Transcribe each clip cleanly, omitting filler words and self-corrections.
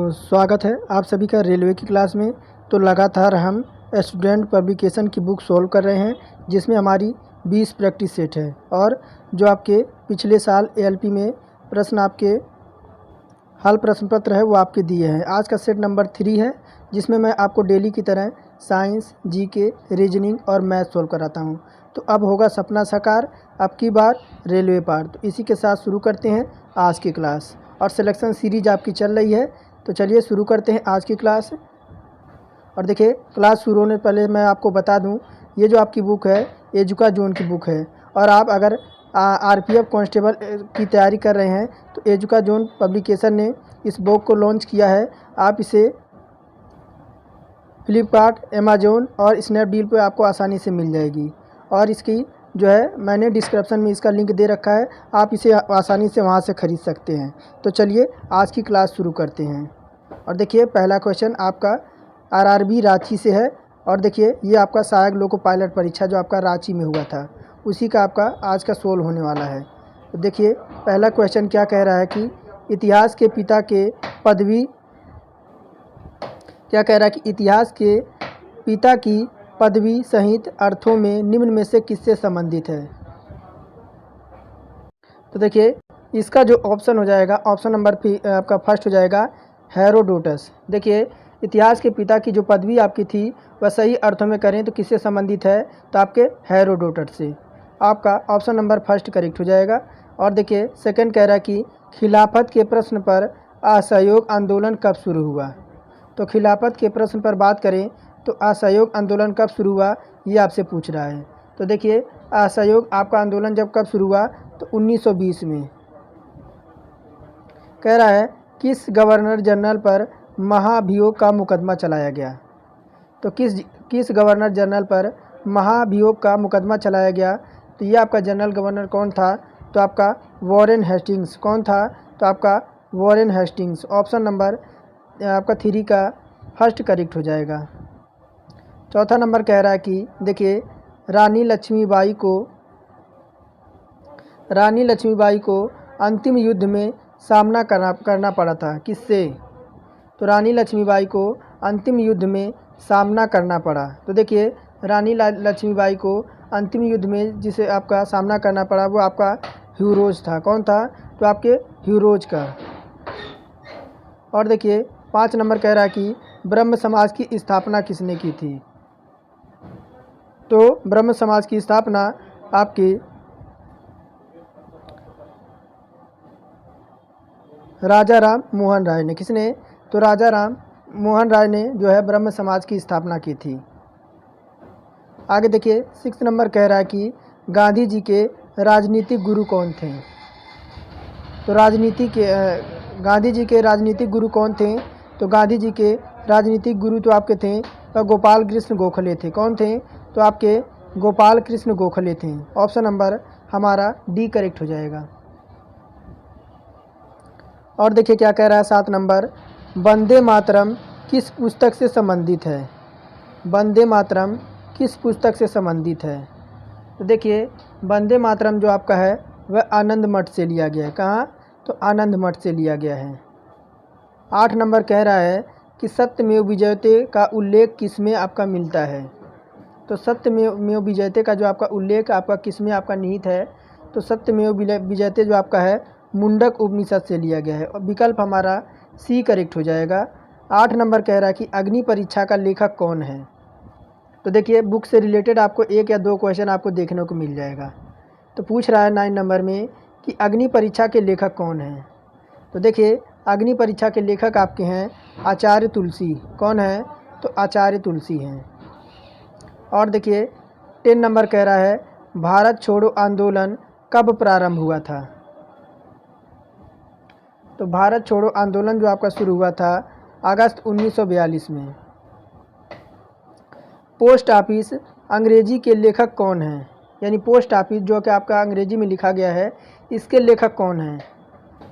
स्वागत है आप सभी का रेलवे की क्लास में। तो लगातार हम स्टूडेंट पब्लिकेशन की बुक सॉल्व कर रहे हैं, जिसमें हमारी 20 प्रैक्टिस सेट है और जो आपके पिछले साल एएलपी में प्रश्न आपके हल प्रश्न पत्र है वो आपके दिए हैं। आज का सेट नंबर 3 है, जिसमें मैं आपको डेली की तरह साइंस, जीके, रीजनिंग और मैथ सॉल्व कराता हूँ। तो अब होगा सपना साकार, अब की बार रेलवे पार। तो इसी के साथ शुरू करते हैं आज की क्लास, और सिलेक्शन सीरीज आपकी चल रही है। तो चलिए शुरू करते हैं आज की क्लास। और देखिए, क्लास शुरू होने पहले मैं आपको बता दूं, ये जो आपकी बुक है एजुका जोन की बुक है, और आप अगर आरपीएफ कांस्टेबल की तैयारी कर रहे हैं तो एजुका जोन पब्लिकेशन ने इस बुक को लॉन्च किया है। आप इसे फ्लिपकार्ट, अमेज़न और स्नैपडील पे आपको आसानी से मिल जाएगी, और इसकी जो है मैंने डिस्क्रिप्शन में इसका लिंक दे रखा है, आप इसे आसानी से वहाँ से ख़रीद सकते हैं। तो चलिए आज की क्लास शुरू करते हैं। और देखिए, पहला क्वेश्चन आपका आरआरबी रांची से है, और देखिए ये आपका सहायक लोको पायलट परीक्षा जो आपका रांची में हुआ था, उसी का आपका आज का सोल्व होने वाला है। तो देखिए पहला क्वेश्चन क्या कह रहा है कि इतिहास के पिता के पदवी क्या कह रहा है कि इतिहास के पिता की पदवी सहित अर्थों में निम्न में से किससे संबंधित है। तो देखिए इसका जो ऑप्शन हो जाएगा, ऑप्शन नंबर आपका फर्स्ट हो जाएगा हेरोडोटस। देखिए इतिहास के पिता की जो पदवी आपकी थी वह सही अर्थों में करें तो किससे संबंधित है, तो आपके हेरोडोटस से। आपका ऑप्शन नंबर फर्स्ट करेक्ट हो जाएगा। और देखिए सेकंड कह रहा है कि खिलाफत के प्रश्न पर असहयोग आंदोलन कब शुरू हुआ। तो खिलाफत के प्रश्न पर बात करें तो असहयोग आंदोलन कब शुरू हुआ, ये आपसे पूछ रहा है। तो देखिए असहयोग आपका आंदोलन जब कब शुरू हुआ, तो 1920 में। कह रहा है किस गवर्नर जनरल पर महाभियोग का मुकदमा चलाया गया। तो किस गवर्नर जनरल पर महाभियोग का मुकदमा चलाया गया, तो ये आपका जनरल गवर्नर कौन था, तो आपका वॉरेन हेस्टिंग्स। कौन था, तो आपका वॉरेन हेस्टिंग्स। ऑप्शन नंबर आपका 3 का फर्स्ट करेक्ट हो जाएगा। चौथा नंबर कह रहा है कि देखिए रानी लक्ष्मीबाई को अंतिम युद्ध में सामना करना पड़ा था किससे। तो रानी लक्ष्मीबाई को अंतिम युद्ध में सामना करना पड़ा। तो देखिए रानी लक्ष्मीबाई को अंतिम युद्ध में जिसे आपका सामना करना पड़ा वो आपका ह्यूरोज था। कौन था, तो आपके ह्यूरोज का। और देखिए 5 नंबर कह रहा है कि ब्रह्म समाज की स्थापना किसने की थी। तो ब्रह्म समाज की स्थापना आपकी राजा राम मोहन राय ने। किसने, तो राजा राम मोहन राय ने जो है ब्रह्म समाज की स्थापना की थी। आगे देखिए 6 नंबर कह रहा है कि गांधी जी के राजनीतिक गुरु कौन थे। तो गांधी जी के राजनीतिक गुरु कौन थे, तो गांधी जी के राजनीतिक गुरु तो आपके थे गोपाल कृष्ण गोखले थे। कौन थे, तो आपके गोपाल कृष्ण गोखले थे। ऑप्शन नंबर हमारा डी करेक्ट हो जाएगा। और देखिए क्या कह रहा है 7 नंबर, वंदे मातरम किस पुस्तक से संबंधित है। वंदे मातरम किस पुस्तक से संबंधित है। तो देखिए वंदे मातरम जो आपका है वह आनंद मठ से लिया गया है। कहाँ, तो आनंद मठ से लिया गया है। 8 नंबर कह रहा है कि सत्यमेव विजयते का उल्लेख किसमें आपका मिलता है। तो सत्यमेव विजयते का जो आपका उल्लेख आपका किसमें आपका निहित है, तो सत्यमेव विजयते जो आपका है मुंडक उपनिषद से लिया गया है। और विकल्प हमारा सी करेक्ट हो जाएगा। 8 नंबर कह रहा है कि अग्नि परीक्षा का लेखक कौन है। तो देखिए बुक से रिलेटेड आपको 1 या 2 क्वेश्चन आपको देखने को मिल जाएगा। तो पूछ रहा है 9 नंबर में कि अग्नि परीक्षा के लेखक कौन हैं। तो देखिए अग्नि परीक्षा के लेखक आपके हैं आचार्य तुलसी। कौन है, तो आचार्य तुलसी हैं। और देखिए 10 नंबर कह रहा है भारत छोड़ो आंदोलन कब प्रारंभ हुआ था। तो भारत छोड़ो आंदोलन जो आपका शुरू हुआ था अगस्त 1942 में। पोस्ट ऑफिस अंग्रेजी के लेखक कौन हैं, यानी पोस्ट ऑफिस जो कि आपका अंग्रेजी में लिखा गया है इसके लेखक कौन हैं।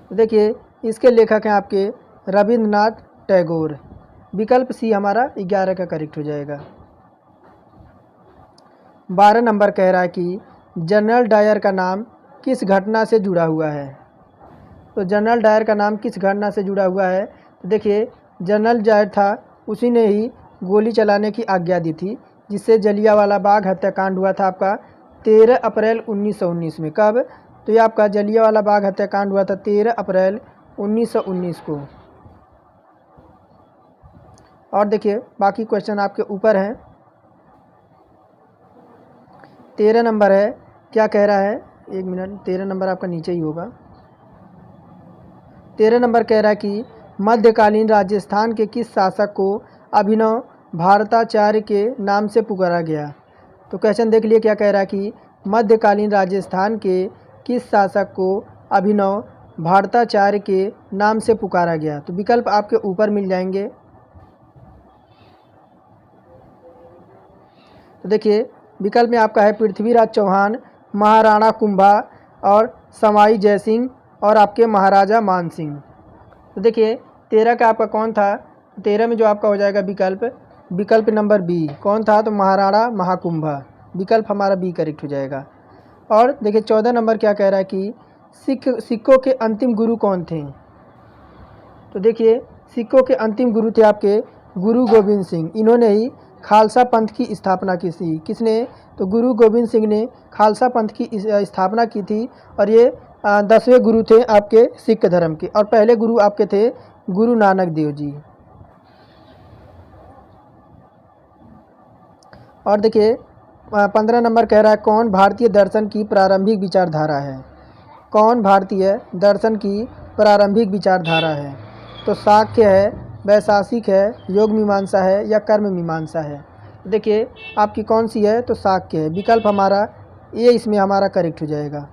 तो देखिए इसके लेखक हैं आपके रविंद्रनाथ टैगोर। विकल्प सी हमारा 11 का करेक्ट हो जाएगा। 12 नंबर कह रहा है कि जनरल डायर का नाम किस घटना से जुड़ा हुआ है। तो जनरल डायर का नाम किस घटना से जुड़ा हुआ है, तो देखिए जनरल डायर था उसी ने ही गोली चलाने की आज्ञा दी थी, जिससे जलियांवाला बाग हत्याकांड हुआ था आपका 13 अप्रैल 1919 में। कब? तो ये आपका जलियांवाला बाग हत्याकांड हुआ था 13 अप्रैल 1919 को। और देखिए बाकी क्वेश्चन आपके ऊपर हैं। 13 नंबर है, क्या कह रहा है, 1 मिनट, 13 नंबर आपका नीचे ही होगा। 13 नंबर कह रहा है कि मध्यकालीन राजस्थान के किस शासक को अभिनव भारताचार्य के नाम से पुकारा गया? तो क्वेश्चन देख लिए क्या कह रहा है कि मध्यकालीन राजस्थान के किस शासक को अभिनव भारताचार्य के नाम से पुकारा गया? तो विकल्प आपके ऊपर मिल जाएंगे। तो देखिए विकल्प में आपका है पृथ्वीराज चौहान, महाराणा कुंभा और सवाई जयसिंह और आपके महाराजा मानसिंह। तो देखिए 13 का आपका कौन था? 13 में जो आपका हो जाएगा विकल्प नंबर बी। कौन था? तो महाराणा महाकुंभा। विकल्प हमारा बी करेक्ट हो जाएगा। और देखिए 14 नंबर क्या कह रहा है कि सिखों के अंतिम गुरु कौन थे? तो देखिए सिखों के अंतिम गुरु थे आपके गुरु गोविंद सिंह। इन्होंने ही खालसा पंथ की स्थापना की थी। किसने? तो गुरु गोविंद सिंह ने खालसा पंथ की स्थापना की थी और ये 10वें गुरु थे आपके सिख धर्म के। और पहले गुरु आपके थे गुरु नानक देव जी। और देखिए 15 नंबर कह रहा है कौन भारतीय दर्शन की प्रारंभिक विचारधारा है? कौन भारतीय दर्शन की प्रारंभिक विचारधारा है? तो शाक्य है, वैशेषिक है, योग मीमांसा है या कर्म मीमांसा है? देखिए आपकी कौन सी है? तो शाक्य है। विकल्प हमारा ये इसमें हमारा करेक्ट हो जाएगा।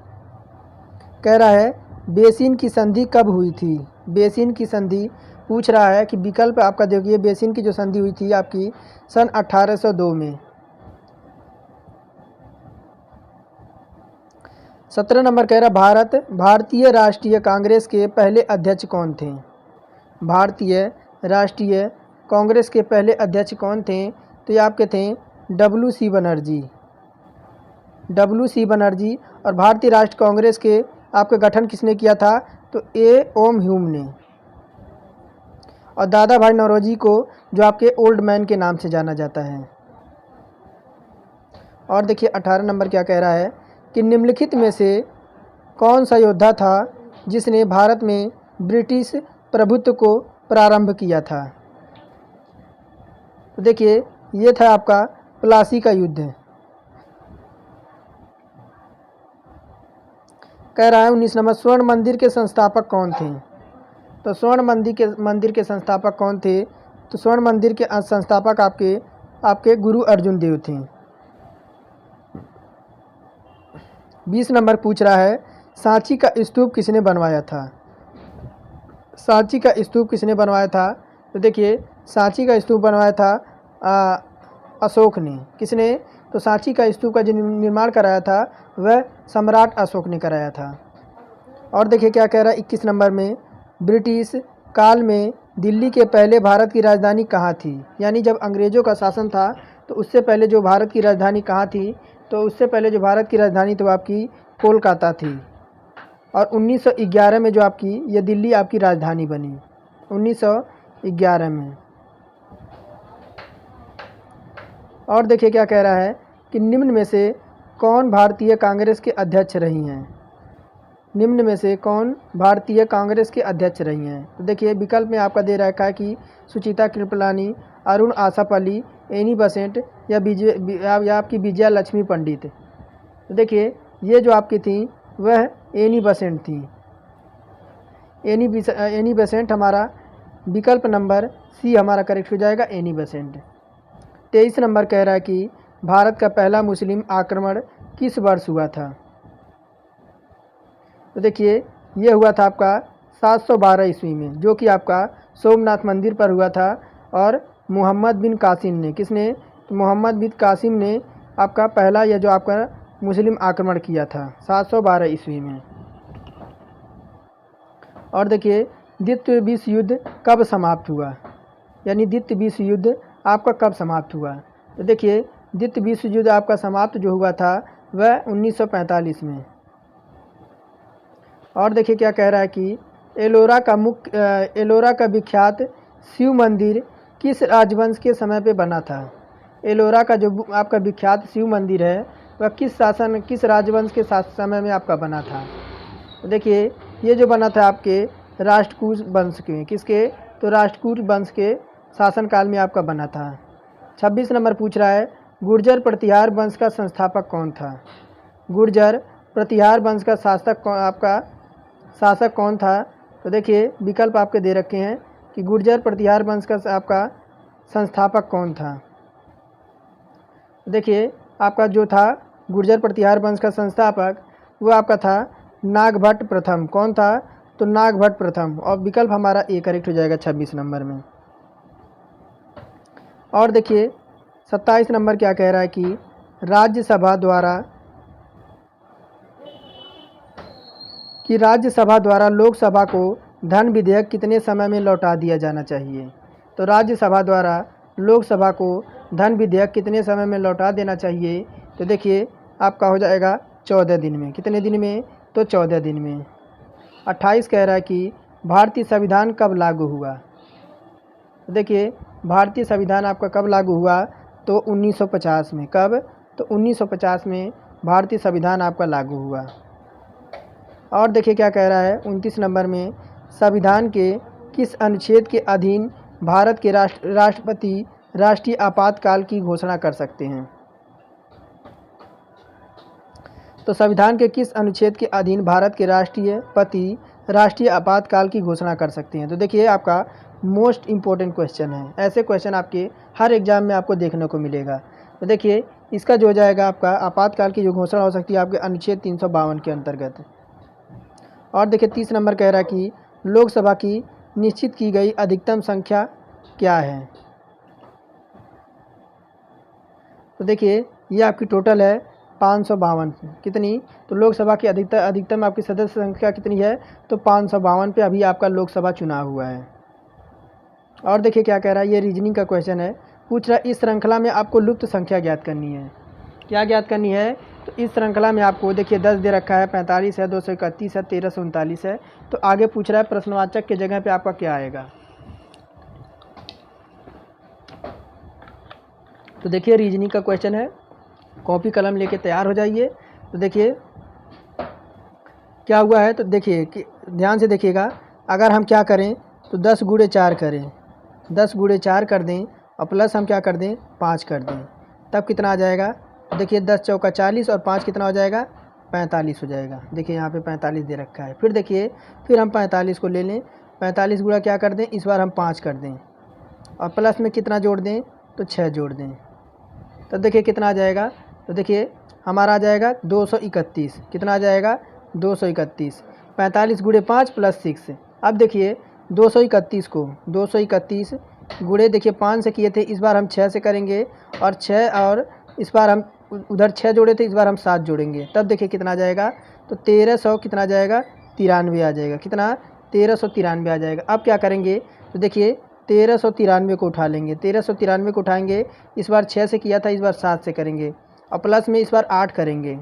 कह रहा है बेसिन की संधि कब हुई थी? बेसिन की संधि पूछ रहा है कि विकल्प आपका देखिए बेसिन की जो संधि हुई थी आपकी सन 1802 में। 17 नंबर कह रहा भारतीय राष्ट्रीय कांग्रेस के पहले अध्यक्ष कौन थे? भारतीय राष्ट्रीय कांग्रेस के पहले अध्यक्ष कौन थे? तो ये आपके थे WC बनर्जी। WC बनर्जी। और भारतीय राष्ट्रीय कांग्रेस के आपका गठन किसने किया था? तो A ओम ह्यूम ने। और दादा भाई नौरोजी को जो आपके ओल्ड मैन के नाम से जाना जाता है। और देखिए 18 नंबर क्या कह रहा है कि निम्नलिखित में से कौन सा योद्धा था जिसने भारत में ब्रिटिश प्रभुत्व को प्रारंभ किया था? तो देखिए ये था आपका प्लासी का युद्ध। कह रहा है 19 नंबर स्वर्ण मंदिर के संस्थापक कौन थे? तो स्वर्ण मंदिर के संस्थापक कौन थे? तो स्वर्ण मंदिर के संस्थापक आपके गुरु अर्जुन देव थे। 20 नंबर पूछ रहा है सांची का स्तूप किसने बनवाया था? सांची का स्तूप किसने बनवाया था? तो देखिए सांची का स्तूप बनवाया था अशोक ने। किसने? तो सांची का स्तूप का जो निर्माण कराया था वह सम्राट अशोक ने कराया था। और देखिए क्या कह रहा है 21 नंबर में ब्रिटिश काल में दिल्ली के पहले भारत की राजधानी कहाँ थी? यानी जब अंग्रेज़ों का शासन था तो उससे पहले जो भारत की राजधानी कहाँ थी? तो उससे पहले जो भारत की राजधानी तो आपकी कोलकाता थी। और 1911 में जो आपकी ये दिल्ली आपकी राजधानी बनी 1911 में। और देखिए क्या कह रहा है कि निम्न में से कौन भारतीय कांग्रेस के अध्यक्ष रही हैं? निम्न में से कौन भारतीय कांग्रेस के अध्यक्ष रही हैं? तो देखिए विकल्प में आपका दे रखा है कि सुचिता कृपलानी, अरुण आसापल्ली, एनी बसेंट या आपकी विजया लक्ष्मी पंडित। तो देखिए ये जो आपकी थी वह एनी बसेंट थी। एनी बसेंट हमारा विकल्प नंबर सी हमारा करेक्ट हो जाएगा, एनी बसेंट। 23 नंबर कह रहा है कि भारत का पहला मुस्लिम आक्रमण किस वर्ष हुआ था? तो देखिए ये हुआ था आपका 712 ईस्वी में, जो कि आपका सोमनाथ मंदिर पर हुआ था। और मोहम्मद बिन कासिम ने, किसने? तो मोहम्मद बिन कासिम ने आपका पहला यह जो आपका मुस्लिम आक्रमण किया था 712 ईस्वी में। और देखिए द्वितीय विश्व युद्ध कब समाप्त हुआ? यानी द्वितीय विश्व युद्ध आपका कब समाप्त हुआ? तो देखिए द्वितीय विश्व युद्ध आपका समाप्त जो हुआ था वह 1945 में। और देखिए क्या कह रहा है कि एलोरा का विख्यात शिव मंदिर किस राजवंश के समय पे बना था? एलोरा का जो आपका विख्यात शिव मंदिर है वह किस राजवंश के समय में आपका बना था? तो देखिए ये जो बना था आपके राष्ट्रकूट वंश के, किसके? तो राष्ट्रकूट वंश के शासनकाल में आपका बना था। 26 नंबर पूछ रहा है गुर्जर प्रतिहार वंश का संस्थापक कौन था? गुर्जर प्रतिहार वंश का शासक कौन था? तो देखिए विकल्प आपके दे रखे हैं कि गुर्जर प्रतिहार वंश का आपका संस्थापक कौन था। देखिए आपका जो था गुर्जर प्रतिहार वंश का संस्थापक वो आपका था नागभट्ट प्रथम। कौन था? तो नागभट्ट प्रथम। और विकल्प हमारा ए करेक्ट हो जाएगा 26 नंबर में। और देखिए 27 नंबर क्या कह रहा है कि राज्यसभा द्वारा लोकसभा को धन विधेयक कितने समय में लौटा दिया जाना चाहिए? तो राज्यसभा द्वारा लोकसभा को धन विधेयक कितने समय में लौटा देना चाहिए? तो देखिए आपका हो जाएगा 14 दिन में। कितने दिन में? तो 14 दिन में। 28 कह रहा है कि भारतीय संविधान कब लागू हुआ? तो देखिए भारतीय संविधान आपका कब लागू हुआ? तो 1950 में। कब? तो 1950 में भारतीय संविधान आपका लागू हुआ। और देखिए क्या कह रहा है 29 नंबर में संविधान के किस अनुच्छेद के अधीन भारत के राष्ट्रपति राष्ट्रीय आपातकाल की घोषणा कर सकते हैं? तो संविधान के किस अनुच्छेद के अधीन भारत के राष्ट्रपति राष्ट्रीय आपातकाल की घोषणा कर सकते हैं? तो देखिए आपका मोस्ट इम्पोर्टेंट क्वेश्चन है। ऐसे क्वेश्चन आपके हर एग्जाम में आपको देखने को मिलेगा। तो देखिए इसका जो हो जाएगा आपका आपातकाल की जो घोषणा हो सकती है आपके अनुच्छेद 352 के अंतर्गत। और देखिए 30 नंबर कह रहा है कि लोकसभा की निश्चित की गई अधिकतम संख्या क्या है? तो देखिए ये आपकी टोटल है 552। कितनी? तो लोकसभा की अधिकतम आपकी सदस्य संख्या कितनी है? तो 552 पे अभी आपका लोकसभा चुनाव हुआ है। और देखिए क्या कह रहा है, ये रीजनिंग का क्वेश्चन है। पूछ रहा है इस श्रृंखला में आपको लुप्त संख्या ज्ञात करनी है। क्या ज्ञात करनी है? तो इस श्रृंखला में आपको देखिए 10 दे रखा है, 45 है, 231 है, 1339 है। तो आगे पूछ रहा है प्रश्नवाचक के जगह पे आपका क्या आएगा? तो देखिए रीजनिंग का क्वेश्चन है, कॉपी कलम लेके तैयार हो जाइए। तो देखिए क्या हुआ है, तो देखिए कि ध्यान से देखिएगा। अगर हम क्या करें तो 10 गुणे 4 करें, 10 गुणे 4 कर दें और प्लस हम क्या कर दें 5 कर दें, तब कितना आ जाएगा? देखिए 10 चौका 40 और 5 कितना हो जाएगा? 45 हो जाएगा। देखिए यहाँ पे 45 दे रखा है। फिर देखिए फिर हम 45 को ले लें, 45 गुणा क्या कर दें, इस बार हम 5 कर दें और प्लस में कितना जोड़ दें? तो 6 जोड़ दें। तब देखिए कितना आ जाएगा? तो देखिए हमारा आ जाएगा 231। कितना आ जाएगा? 231। 45 गुणे 5 प्लस 6। अब देखिए 231 गुणे देखिए 5 से किए थे, इस बार हम 6 से करेंगे और 6 और इस बार हम उधर 6 जोड़े थे, इस बार हम 7 जोड़ेंगे। तब देखिए कितना आ जाएगा? तो 1300 कितना आ जाएगा? 93 आ जाएगा। कितना? 1393 आ जाएगा। अब क्या करेंगे? तो देखिए 1393 को उठा लेंगे, 1393 को उठाएंगे। इस बार 6 से किया था, इस बार 7 से करेंगे और प्लस में इस बार 8 करेंगे।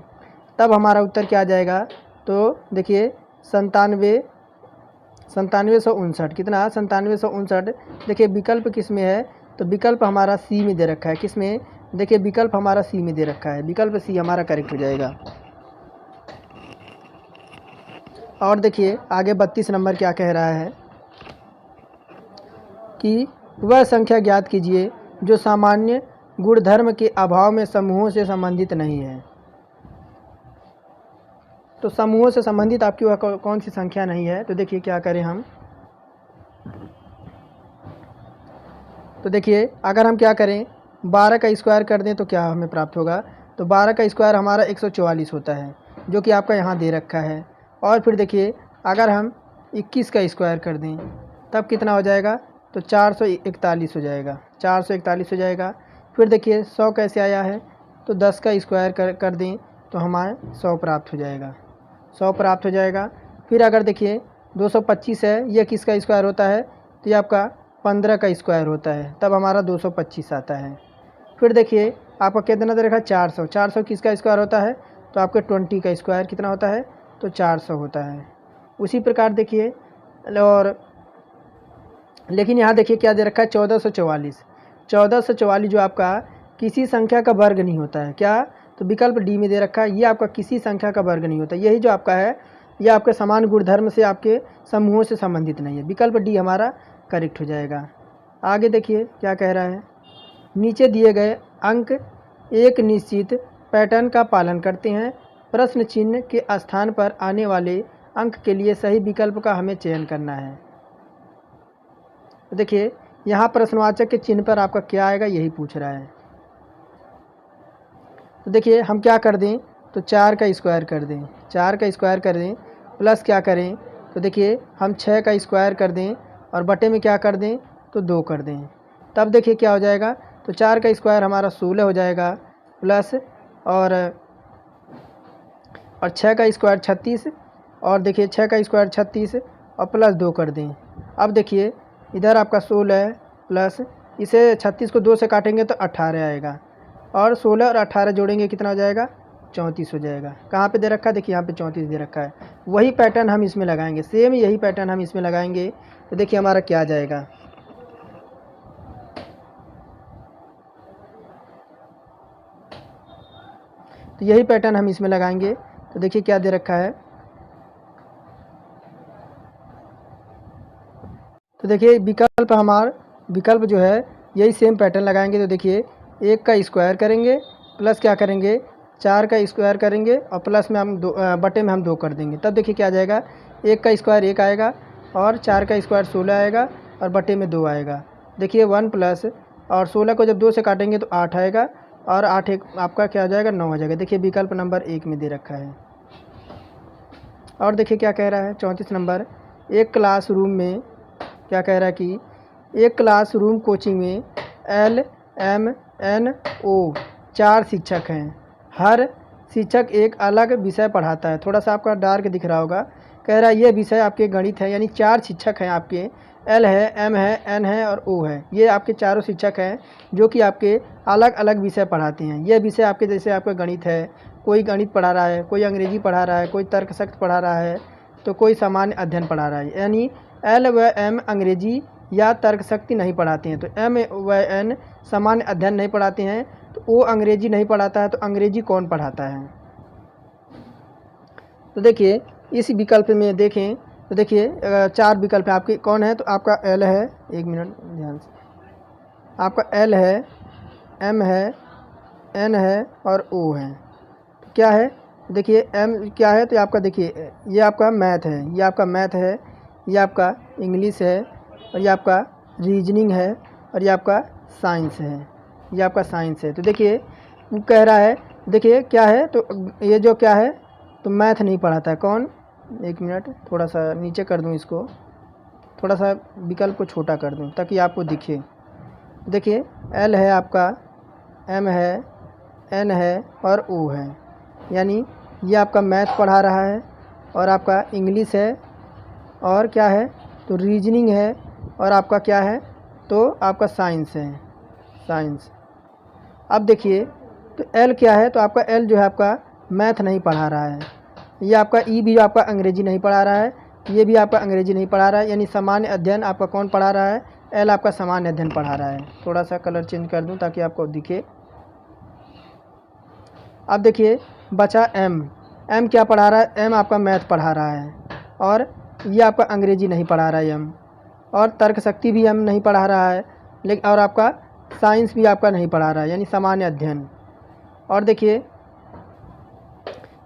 तब हमारा उत्तर क्या आ जाएगा? तो देखिए 9759। कितना? 9759। देखिए विकल्प किस में है? तो विकल्प हमारा सी में दे रखा है। किस में? देखिए विकल्प हमारा सी में दे रखा है। विकल्प सी हमारा करेक्ट हो जाएगा। और देखिए आगे 32 नंबर क्या कह रहा है कि वह संख्या ज्ञात कीजिए जो सामान्य गुणधर्म के अभाव में समूहों से संबंधित नहीं है। तो समूहों से संबंधित आपकी वह कौन सी संख्या नहीं है? तो देखिए क्या करें हम, तो देखिए अगर हम क्या करें 12 का स्क्वायर कर दें तो क्या हमें प्राप्त होगा? तो 12 का स्क्वायर हमारा 144 होता है, जो कि आपका यहाँ दे रखा है। और फिर देखिए अगर हम 21 का स्क्वायर कर दें तब कितना हो जाएगा? तो 441 हो जाएगा। 441 हो जाएगा। फिर देखिए 100 कैसे आया है? तो 10 का स्क्वायर कर दें तो हमारे 100 प्राप्त हो जाएगा। 100 प्राप्त हो जाएगा। फिर अगर देखिए 225 है, ये किसका स्क्वायर होता है? तो ये आपका 15 का स्क्वायर होता है, तब हमारा 225 आता है। फिर देखिए आपका कितना दे रखा है? 400। 400 किसका स्क्वायर होता है? तो आपके 20 का स्क्वायर कितना होता है? तो 400 होता है। उसी प्रकार देखिए और लेकिन यहाँ देखिए क्या दे रखा है 1444। 1444 जो आपका किसी संख्या का वर्ग नहीं होता है। क्या? तो विकल्प डी में दे रखा है, ये आपका किसी संख्या का वर्ग नहीं होता। यही जो आपका है ये आपके समान गुणधर्म से आपके समूहों से संबंधित नहीं है। विकल्प डी हमारा करेक्ट हो जाएगा। आगे देखिए क्या कह रहा है, नीचे दिए गए अंक एक निश्चित पैटर्न का पालन करते हैं। प्रश्न चिन्ह के स्थान पर आने वाले अंक के लिए सही विकल्प का हमें चयन करना है। तो देखिए यहाँ प्रश्नवाचक के चिन्ह पर आपका क्या आएगा यही पूछ रहा है। तो देखिए हम क्या कर दें, तो 4 का स्क्वायर कर दें, 4 का स्क्वायर कर दें, प्लस क्या करें, तो देखिए हम 6 का स्क्वायर कर दें और बटे में क्या कर दें, तो 2 कर दें। तब देखिए क्या हो जाएगा, तो 4 का स्क्वायर हमारा 16 हो जाएगा, प्लस और 6 का स्क्वायर 36, और देखिए 6 का स्क्वायर 36 और प्लस 2 कर दें। अब देखिए इधर आपका 16 प्लस इसे 36 को 2 से काटेंगे तो 18 आएगा, और 16 और 18 जोड़ेंगे कितना हो जाएगा, 34 हो जाएगा। कहाँ पे दे रखा है, देखिए यहाँ पे 34 दे रखा है। वही पैटर्न हम इसमें लगाएंगे, सेम यही पैटर्न हम इसमें लगाएंगे। तो देखिए हमारा क्या आ जाएगा, तो यही पैटर्न हम इसमें लगाएंगे। तो देखिए क्या दे रखा है, तो देखिए विकल्प जो है यही सेम पैटर्न लगाएंगे। तो देखिए 1 का स्क्वायर करेंगे, प्लस क्या करेंगे, 4 का स्क्वायर करेंगे और प्लस में हम बटे में हम 2 कर देंगे। तब देखिए क्या आ जाएगा, 1 का स्क्वायर 1 आएगा और 4 का स्क्वायर 16 आएगा और बटे में 2 आएगा। देखिए 1 प्लस और 16 को जब 2 से काटेंगे तो 8 आएगा, और 8 एक आपका क्या आ जाएगा, 9 आ जाएगा। देखिए विकल्प नंबर 1 में दे रखा है। और देखिए क्या कह रहा है 34 नंबर, एक क्लासरूम में क्या कह रहा है कि एक क्लासरूम कोचिंग में LMNO 4 शिक्षक हैं। हर शिक्षक एक अलग विषय पढ़ाता है। थोड़ा सा आपका डार्क दिख रहा होगा। कह रहा है ये विषय आपके गणित है, यानी 4 शिक्षक हैं आपके, L है, M है, N है और O है। ये आपके चारों शिक्षक हैं जो कि आपके अलग अलग विषय पढ़ाते हैं। ये विषय आपके जैसे आपका गणित है, कोई गणित पढ़ा रहा है, कोई अंग्रेजी पढ़ा रहा है, कोई तर्कशास्त्र पढ़ा रहा है, तो कोई सामान्य अध्ययन पढ़ा रहा है। यानी L व M अंग्रेजी या तर्कशक्ति नहीं पढ़ाते हैं, तो M व N सामान्य अध्ययन नहीं पढ़ाते हैं, तो O अंग्रेजी नहीं पढ़ाता है, तो अंग्रेजी कौन पढ़ाता है। तो देखिए इस विकल्प में देखें तो देखिए 4 विकल्प है आपके, कौन है, तो आपका L है, 1 मिनट ध्यान से, आपका L है, M है, N है और O है। तो क्या है, देखिए M क्या है, तो आपका देखिए ये आपका मैथ है, ये आपका मैथ है, ये आपका इंग्लिश है, और ये आपका रीजनिंग है, और ये आपका साइंस है, ये आपका साइंस है। तो देखिए वो कह रहा है, देखिए क्या है, तो ये जो क्या है, तो मैथ नहीं पढ़ाता है। कौन, 1 मिनट थोड़ा सा नीचे कर दूं इसको, थोड़ा सा विकल्प को छोटा कर दूं ताकि आपको दिखे। देखिए L है आपका, M है, N है और O है, यानी ये आपका मैथ पढ़ा रहा है, और आपका इंग्लिश है, और क्या है, तो रीजनिंग है, और आपका क्या है, तो आपका साइंस है, साइंस। अब देखिए तो L क्या है, तो आपका L जो है आपका मैथ नहीं पढ़ा रहा है। ये आपका E भी आपका अंग्रेजी नहीं पढ़ा रहा है, ये भी आपका अंग्रेजी नहीं पढ़ा रहा है, यानी सामान्य अध्ययन आपका कौन पढ़ा रहा है, L आपका सामान्य अध्ययन पढ़ा रहा है। थोड़ा सा कलर चेंज कर दूं ताकि आपको दिखे। अब देखिए बचा M क्या पढ़ा रहा है, M आपका मैथ पढ़ा रहा है, और ये आपका अंग्रेजी नहीं पढ़ा रहा है M, और तर्कशक्ति भी M नहीं पढ़ा रहा है, लेकिन और आपका साइंस भी आपका नहीं पढ़ा रहा है, यानी सामान्य अध्ययन। और देखिए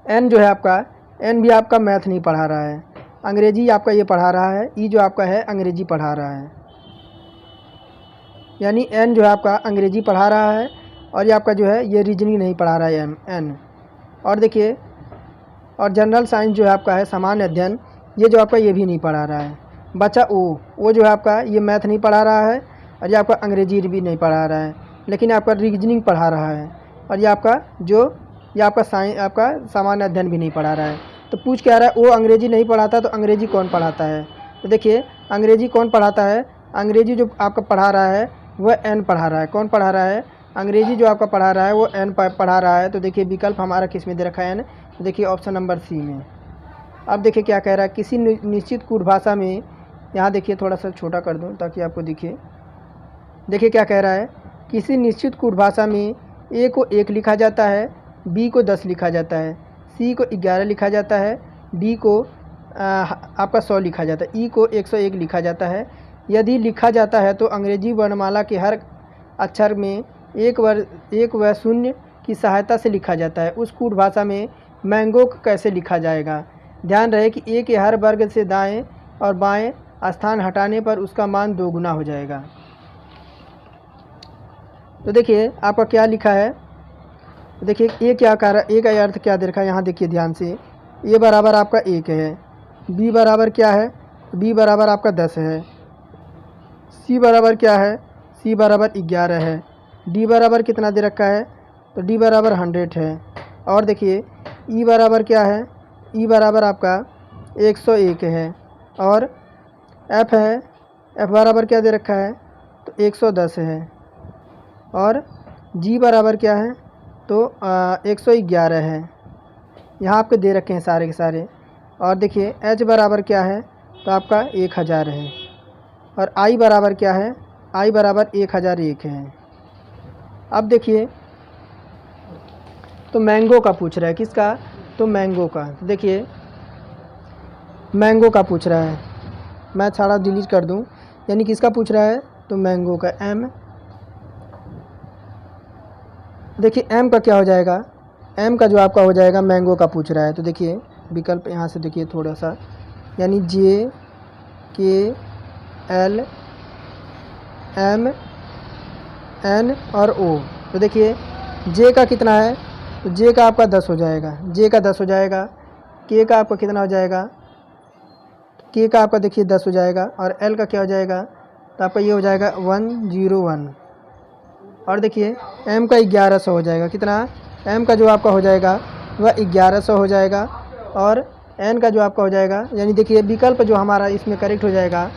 N जो है आपका, N भी आपका मैथ नहीं पढ़ा रहा है, अंग्रेजी आपका ये पढ़ा रहा है, E जो आपका है अंग्रेजी पढ़ा रहा है, यानी N जो है आपका अंग्रेजी पढ़ा रहा है, और ये आपका जो है ये रीजनिंग नहीं पढ़ा रहा है N। और देखिए और जनरल साइंस जो है आपका है सामान्य अध्ययन, ये जो आपका ये भी नहीं पढ़ा रहा है। बचा O जो है आपका ये मैथ नहीं पढ़ा रहा है, और ये आपका अंग्रेजी भी नहीं पढ़ा रहा है, लेकिन आपका रीजनिंग पढ़ा रहा है, और ये आपका ये आपका साइंस आपका सामान्य अध्ययन भी नहीं पढ़ा रहा है। तो पूछ क्या रहा है, वो अंग्रेजी नहीं पढ़ाता, तो अंग्रेजी कौन पढ़ाता है। तो देखिए अंग्रेजी कौन पढ़ाता है, अंग्रेजी जो आपका पढ़ा रहा है वह N पढ़ा रहा है। कौन पढ़ा रहा है, अंग्रेजी जो आपका पढ़ा रहा है वो N पढ़ा रहा है। तो देखिए विकल्प हमारा किस में दे रखा है, N, तो देखिए ऑप्शन नंबर C में। अब देखिए क्या कह रहा है, किसी निश्चित कूट भाषा में यहाँ देखिए थोड़ा सा छोटा कर दूँ ताकि आपको दिखे। देखिए क्या कह रहा है, किसी निश्चित कूट भाषा में ए को 1 लिखा जाता है, बी को 10 लिखा जाता है, सी को 11 लिखा जाता है, डी को आपका 100 लिखा जाता है, ई को 101 लिखा जाता है। यदि लिखा जाता है तो अंग्रेजी वर्णमाला के हर अक्षर में एक व शून्य की सहायता से लिखा जाता है। उस कूट भाषा में मैंगो को कैसे लिखा जाएगा? ध्यान रहे कि ए के हर वर्ग से दाएं और बाएं स्थान हटाने पर उसका मान 2 गुना हो जाएगा। तो देखिए आपका क्या लिखा है, देखिए ए क्या कर रहा है, ए का अर्थ क्या दे रखा है, यहाँ देखिए ध्यान से। ए बराबर आपका 1 है, बी बराबर क्या है, बी बराबर आपका 10 है, सी बराबर क्या है, सी बराबर 11 है, डी बराबर कितना दे रखा है, तो डी बराबर 100 है। और देखिए ई बराबर क्या है, ई बराबर आपका 101 है। और एफ है, एफ बराबर क्या दे रखा है, तो 110 है। और जी बराबर क्या है, तो 111 है। यहाँ आपके दे रखे हैं सारे के सारे। और देखिए एच बराबर क्या है, तो आपका 1000 है। और आई बराबर क्या है, आई बराबर 1001 है। अब देखिए तो मैंगो का पूछ रहा है, किसका, तो मैंगो का। देखिए मैंगो का पूछ रहा है, मैं सारा डिलीट कर दूं, यानी किसका पूछ रहा है, तो मैंगो का। एम, देखिए एम का क्या हो जाएगा, एम का जो आपका हो जाएगा मैंगो का पूछ रहा है। तो देखिए विकल्प यहाँ से देखिए थोड़ा सा, यानी जे के एल एम एन और ओ। तो देखिए जे का कितना है, तो जे का आपका 10 हो जाएगा, जे का 10 हो जाएगा। के का आपका कितना हो जाएगा, के का आपका देखिए 10 हो जाएगा। और एल का क्या हो जाएगा, तो आपका ये हो जाएगा 101। और देखिए एम का 1100 हो जाएगा, कितना, एम का जो आपका हो जाएगा वह 1100 हो जाएगा। और एन का जो आपका हो जाएगा, यानी देखिए विकल्प जो हमारा इसमें करेक्ट हो जाएगा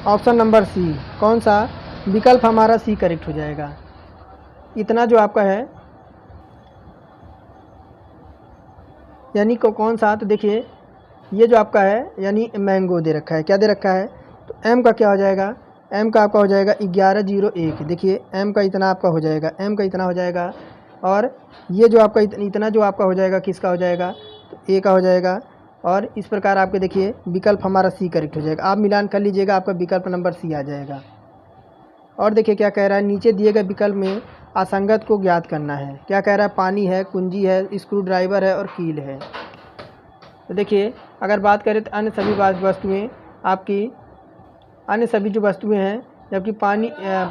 ऑप्शन नंबर सी। कौन सा विकल्प हमारा, सी करेक्ट हो जाएगा। इतना जो आपका है यानी कौन सा, तो देखिए ये जो आपका है यानी मैंगो दे रखा है, क्या दे रखा है, तो एम का क्या हो जाएगा, एम का आपका हो जाएगा 1101। देखिए एम का इतना आपका हो जाएगा, एम का इतना हो जाएगा। और ये जो आपका इतना जो आपका हो जाएगा किसका हो जाएगा, तो ए का हो जाएगा। और इस प्रकार आपके देखिए विकल्प हमारा सी करेक्ट हो जाएगा। आप मिलान कर लीजिएगा, आपका विकल्प नंबर सी आ जाएगा। और देखिए क्या कह रहा है, नीचे दिए गए विकल्प में असंगत को ज्ञात करना है। क्या कह रहा है, पानी है, कुंजी है, स्क्रू ड्राइवर है और कील है। तो देखिए अगर बात करें तो अन्य सभी वस्तुएं आपकी, अन्य सभी जो वस्तुएं हैं, जबकि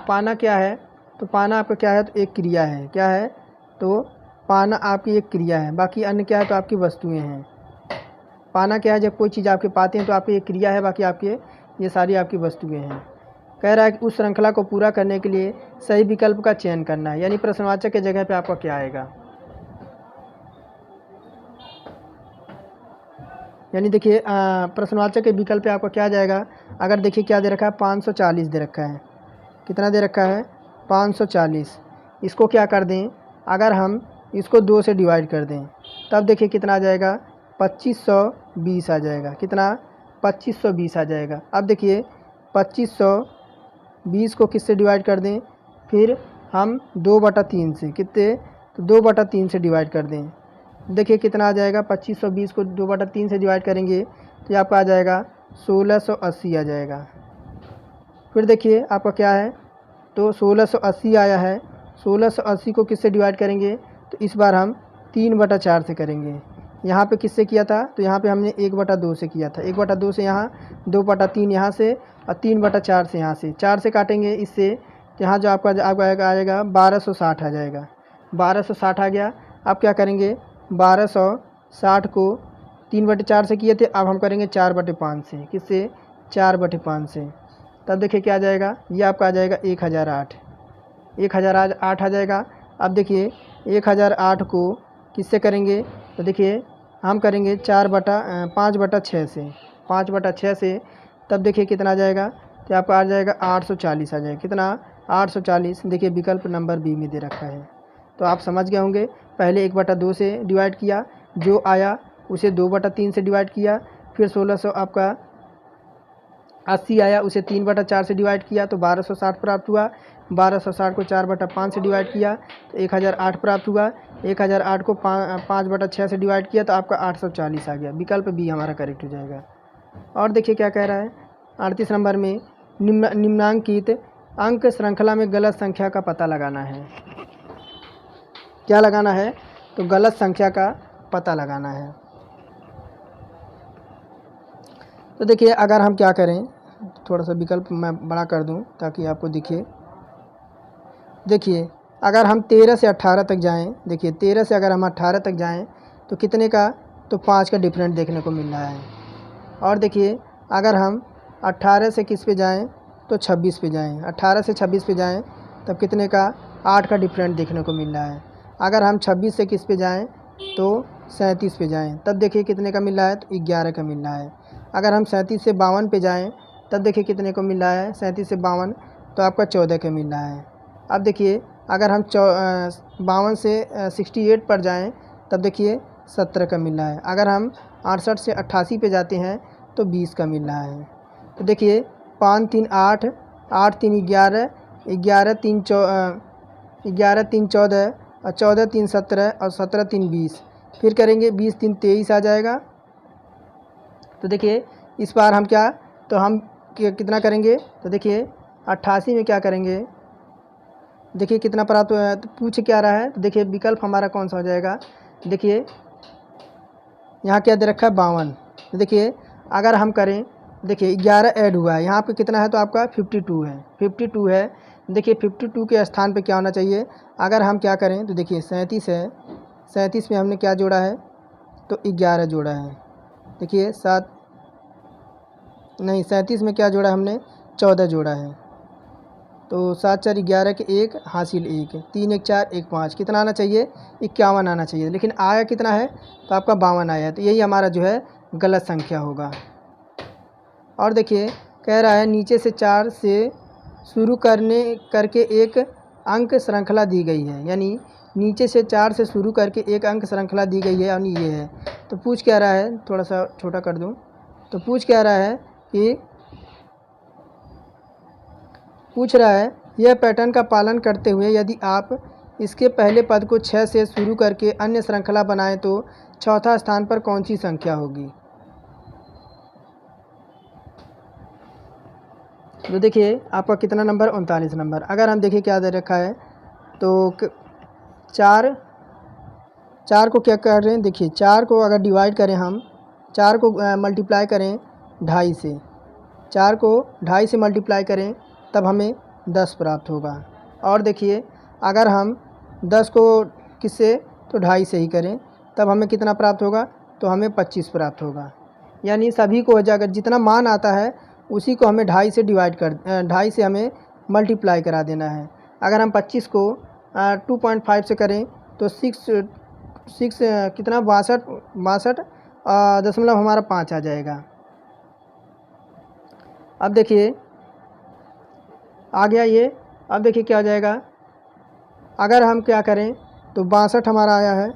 पाना क्या है, तो पाना आपका क्या है, तो एक क्रिया है। क्या है, तो पाना आपकी एक क्रिया है। बाकी अन्य क्या है, तो आपकी वस्तुएं हैं। पाना क्या है, जब कोई चीज़ आपके पाते हैं तो आपकी एक क्रिया है, बाकी आपके ये सारी आपकी वस्तुएं हैं। कह रहा है कि उस श्रृंखला को पूरा करने के लिए सही विकल्प का चयन करना है, यानी प्रश्नवाचक के जगह पे आपका क्या आएगा। यानी देखिए प्रश्नवाचक के विकल्प पे आपका क्या जाएगा। अगर देखिए क्या दे रखा है, 540 दे रखा है, कितना दे रखा है, 540। इसको क्या कर दें, अगर हम इसको 2 से डिवाइड कर दें तब देखिए कितना आ जाएगा, 2520 आ जाएगा। कितना, 2520 आ जाएगा। अब देखिए 2520 को किससे डिवाइड कर दें, फिर हम 2/3 से, कितने, तो 2/3 से डिवाइड कर दें। देखिए कितना आ जाएगा, 2520 को 2/3 से डिवाइड करेंगे तो ये आपका आ जाएगा 1680 आ जाएगा। फिर देखिए आपका क्या है, तो 1680 आया है। 1680 को किससे डिवाइड करेंगे, तो इस बार हम 3/4 से करेंगे। यहाँ पे किससे किया था, तो यहाँ पे हमने 1/2 से किया था। 1/2 से यहाँ, 2/3 यहाँ से और 3/4 से यहाँ से। 4 से काटेंगे इससे, तो यहाँ जो आपका आ जाएगा 1260 आ जाएगा। 1260 आ गया। अब क्या करेंगे, 1260 को 3/4 से किए थे, अब हम करेंगे 4/5 से। किससे, 4/5 से। तब देखिए क्या आ जाएगा, ये आपका आ जाएगा 1008। 1008 आ जाएगा। अब देखिए 1008 को किससे करेंगे, तो देखिए हम करेंगे 5/6 से। 5/6 से तब देखिए कितना आ जाएगा, तो आपका आ जाएगा 840 आ जाएगा। कितना, 840। देखिए विकल्प नंबर बी में दे रखा है। तो आप समझ गए होंगे, पहले 1/2 से डिवाइड किया, जो आया उसे 2/3 से डिवाइड किया, फिर 1600 आपका 80 आया, उसे 3/4 से डिवाइड किया तो 1260 प्राप्त हुआ। 1260 को 4/5 से डिवाइड किया तो 1008 प्राप्त हुआ। 1008 को 5/6 से डिवाइड किया तो आपका 840 आ गया। विकल्प बी हमारा करेक्ट हो जाएगा। और देखिए क्या कह रहा है 38 नंबर में, निम्नांकित अंक श्रृंखला में गलत संख्या का पता लगाना है। क्या लगाना है? तो गलत संख्या का पता लगाना है। तो देखिए अगर हम क्या करें, थोड़ा सा विकल्प मैं बड़ा कर दूं ताकि आपको दिखे। देखिए अगर हम 13 से 18 तक जाएं, देखिए 13 से अगर हम 18 तक जाएं तो कितने का, तो 5 का डिफरेंट देखने को मिल रहा है। और देखिए अगर हम 18 से किस पे जाएं तो 26 पे जाएं, 18 से 26 पे जाएं तब कितने का, 8 का डिफरेंट देखने को मिल रहा है। अगर हम 26 से किस पे जाएं तो 37 पे जाएं तब देखिए कितने का मिल रहा है, तो 11 का मिल रहा है। अगर हम 37 से 52 पे जाएं तब देखिए कितने को मिल रहा है, 37 से 52 तो आपका 14 का मिल रहा है। अब देखिए अगर हम 52 से 68 पर जाएं तब देखिए 17 का मिल रहा है। अगर हम 68 से 88 पे जाते हैं तो 20 का मिल रहा है। तो देखिए 5 3 8, 8 3 11, 11 3 14 और 14 3 17 और 17 3 20, फिर करेंगे 20 3 23 आ जाएगा। तो देखिए इस बार हम क्या, तो हम कितना करेंगे, तो देखिए 88 में क्या करेंगे, देखिए कितना प्राप्त हुआ है, तो पूछ क्या रहा है, तो देखिए विकल्प हमारा कौन सा हो जाएगा। देखिए यहाँ क्या दे रखा है, 52। तो देखिए अगर हम करें, देखिए 11 ऐड हुआ है, यहाँ पे कितना है, तो आपका 52 है, 52 है। देखिए 52 के स्थान पे क्या होना चाहिए, अगर हम क्या करें तो देखिए 37 है, 37 में हमने क्या जोड़ा है, तो 11 जोड़ा है। देखिए 37 में क्या जोड़ा है हमने, 14 जोड़ा है। तो 7 4 11 के 1 हासिल 1, 3 1 4 1 5, कितना आना चाहिए, 51 आना चाहिए, लेकिन आया कितना है, तो आपका 52 आया है। तो यही हमारा जो है गलत संख्या होगा। और देखिए कह रहा है नीचे से 4 से शुरू करके एक अंक श्रृंखला दी गई है, यानी नीचे से 4 से शुरू करके एक अंक श्रृंखला दी गई है, यानी ये है। तो पूछ क्या रहा है, थोड़ा सा छोटा कर दूं, तो पूछ क्या रहा है कि पूछ रहा है यह पैटर्न का पालन करते हुए यदि आप इसके पहले पद को 6 से शुरू करके अन्य श्रृंखला बनाएं तो चौथा स्थान पर कौन सी संख्या होगी। तो देखिए आपका कितना नंबर, 39 नंबर। अगर हम देखिए क्या दे रखा है, तो 4 को क्या कर रहे हैं, देखिए 4 को अगर डिवाइड करें हम, 4 को मल्टीप्लाई करें 2.5 से, 4 को 2.5 से मल्टीप्लाई करें तब हमें 10 प्राप्त होगा। और देखिए अगर हम 10 को किससे, तो 2.5 से ही करें तब हमें कितना प्राप्त होगा, तो हमें 25 प्राप्त होगा। यानी सभी को अगर जितना मान आता है उसी को हमें 2.5 से डिवाइड कर 2.5 से हमें मल्टीप्लाई करा देना है। अगर हम 25 को 2.5 से करें तो 6 कितना 62 दशमलव हमारा 5 आ जाएगा। अब देखिए आ गया ये। अब देखिए क्या हो जाएगा, अगर हम क्या करें तो 62 हमारा आया है,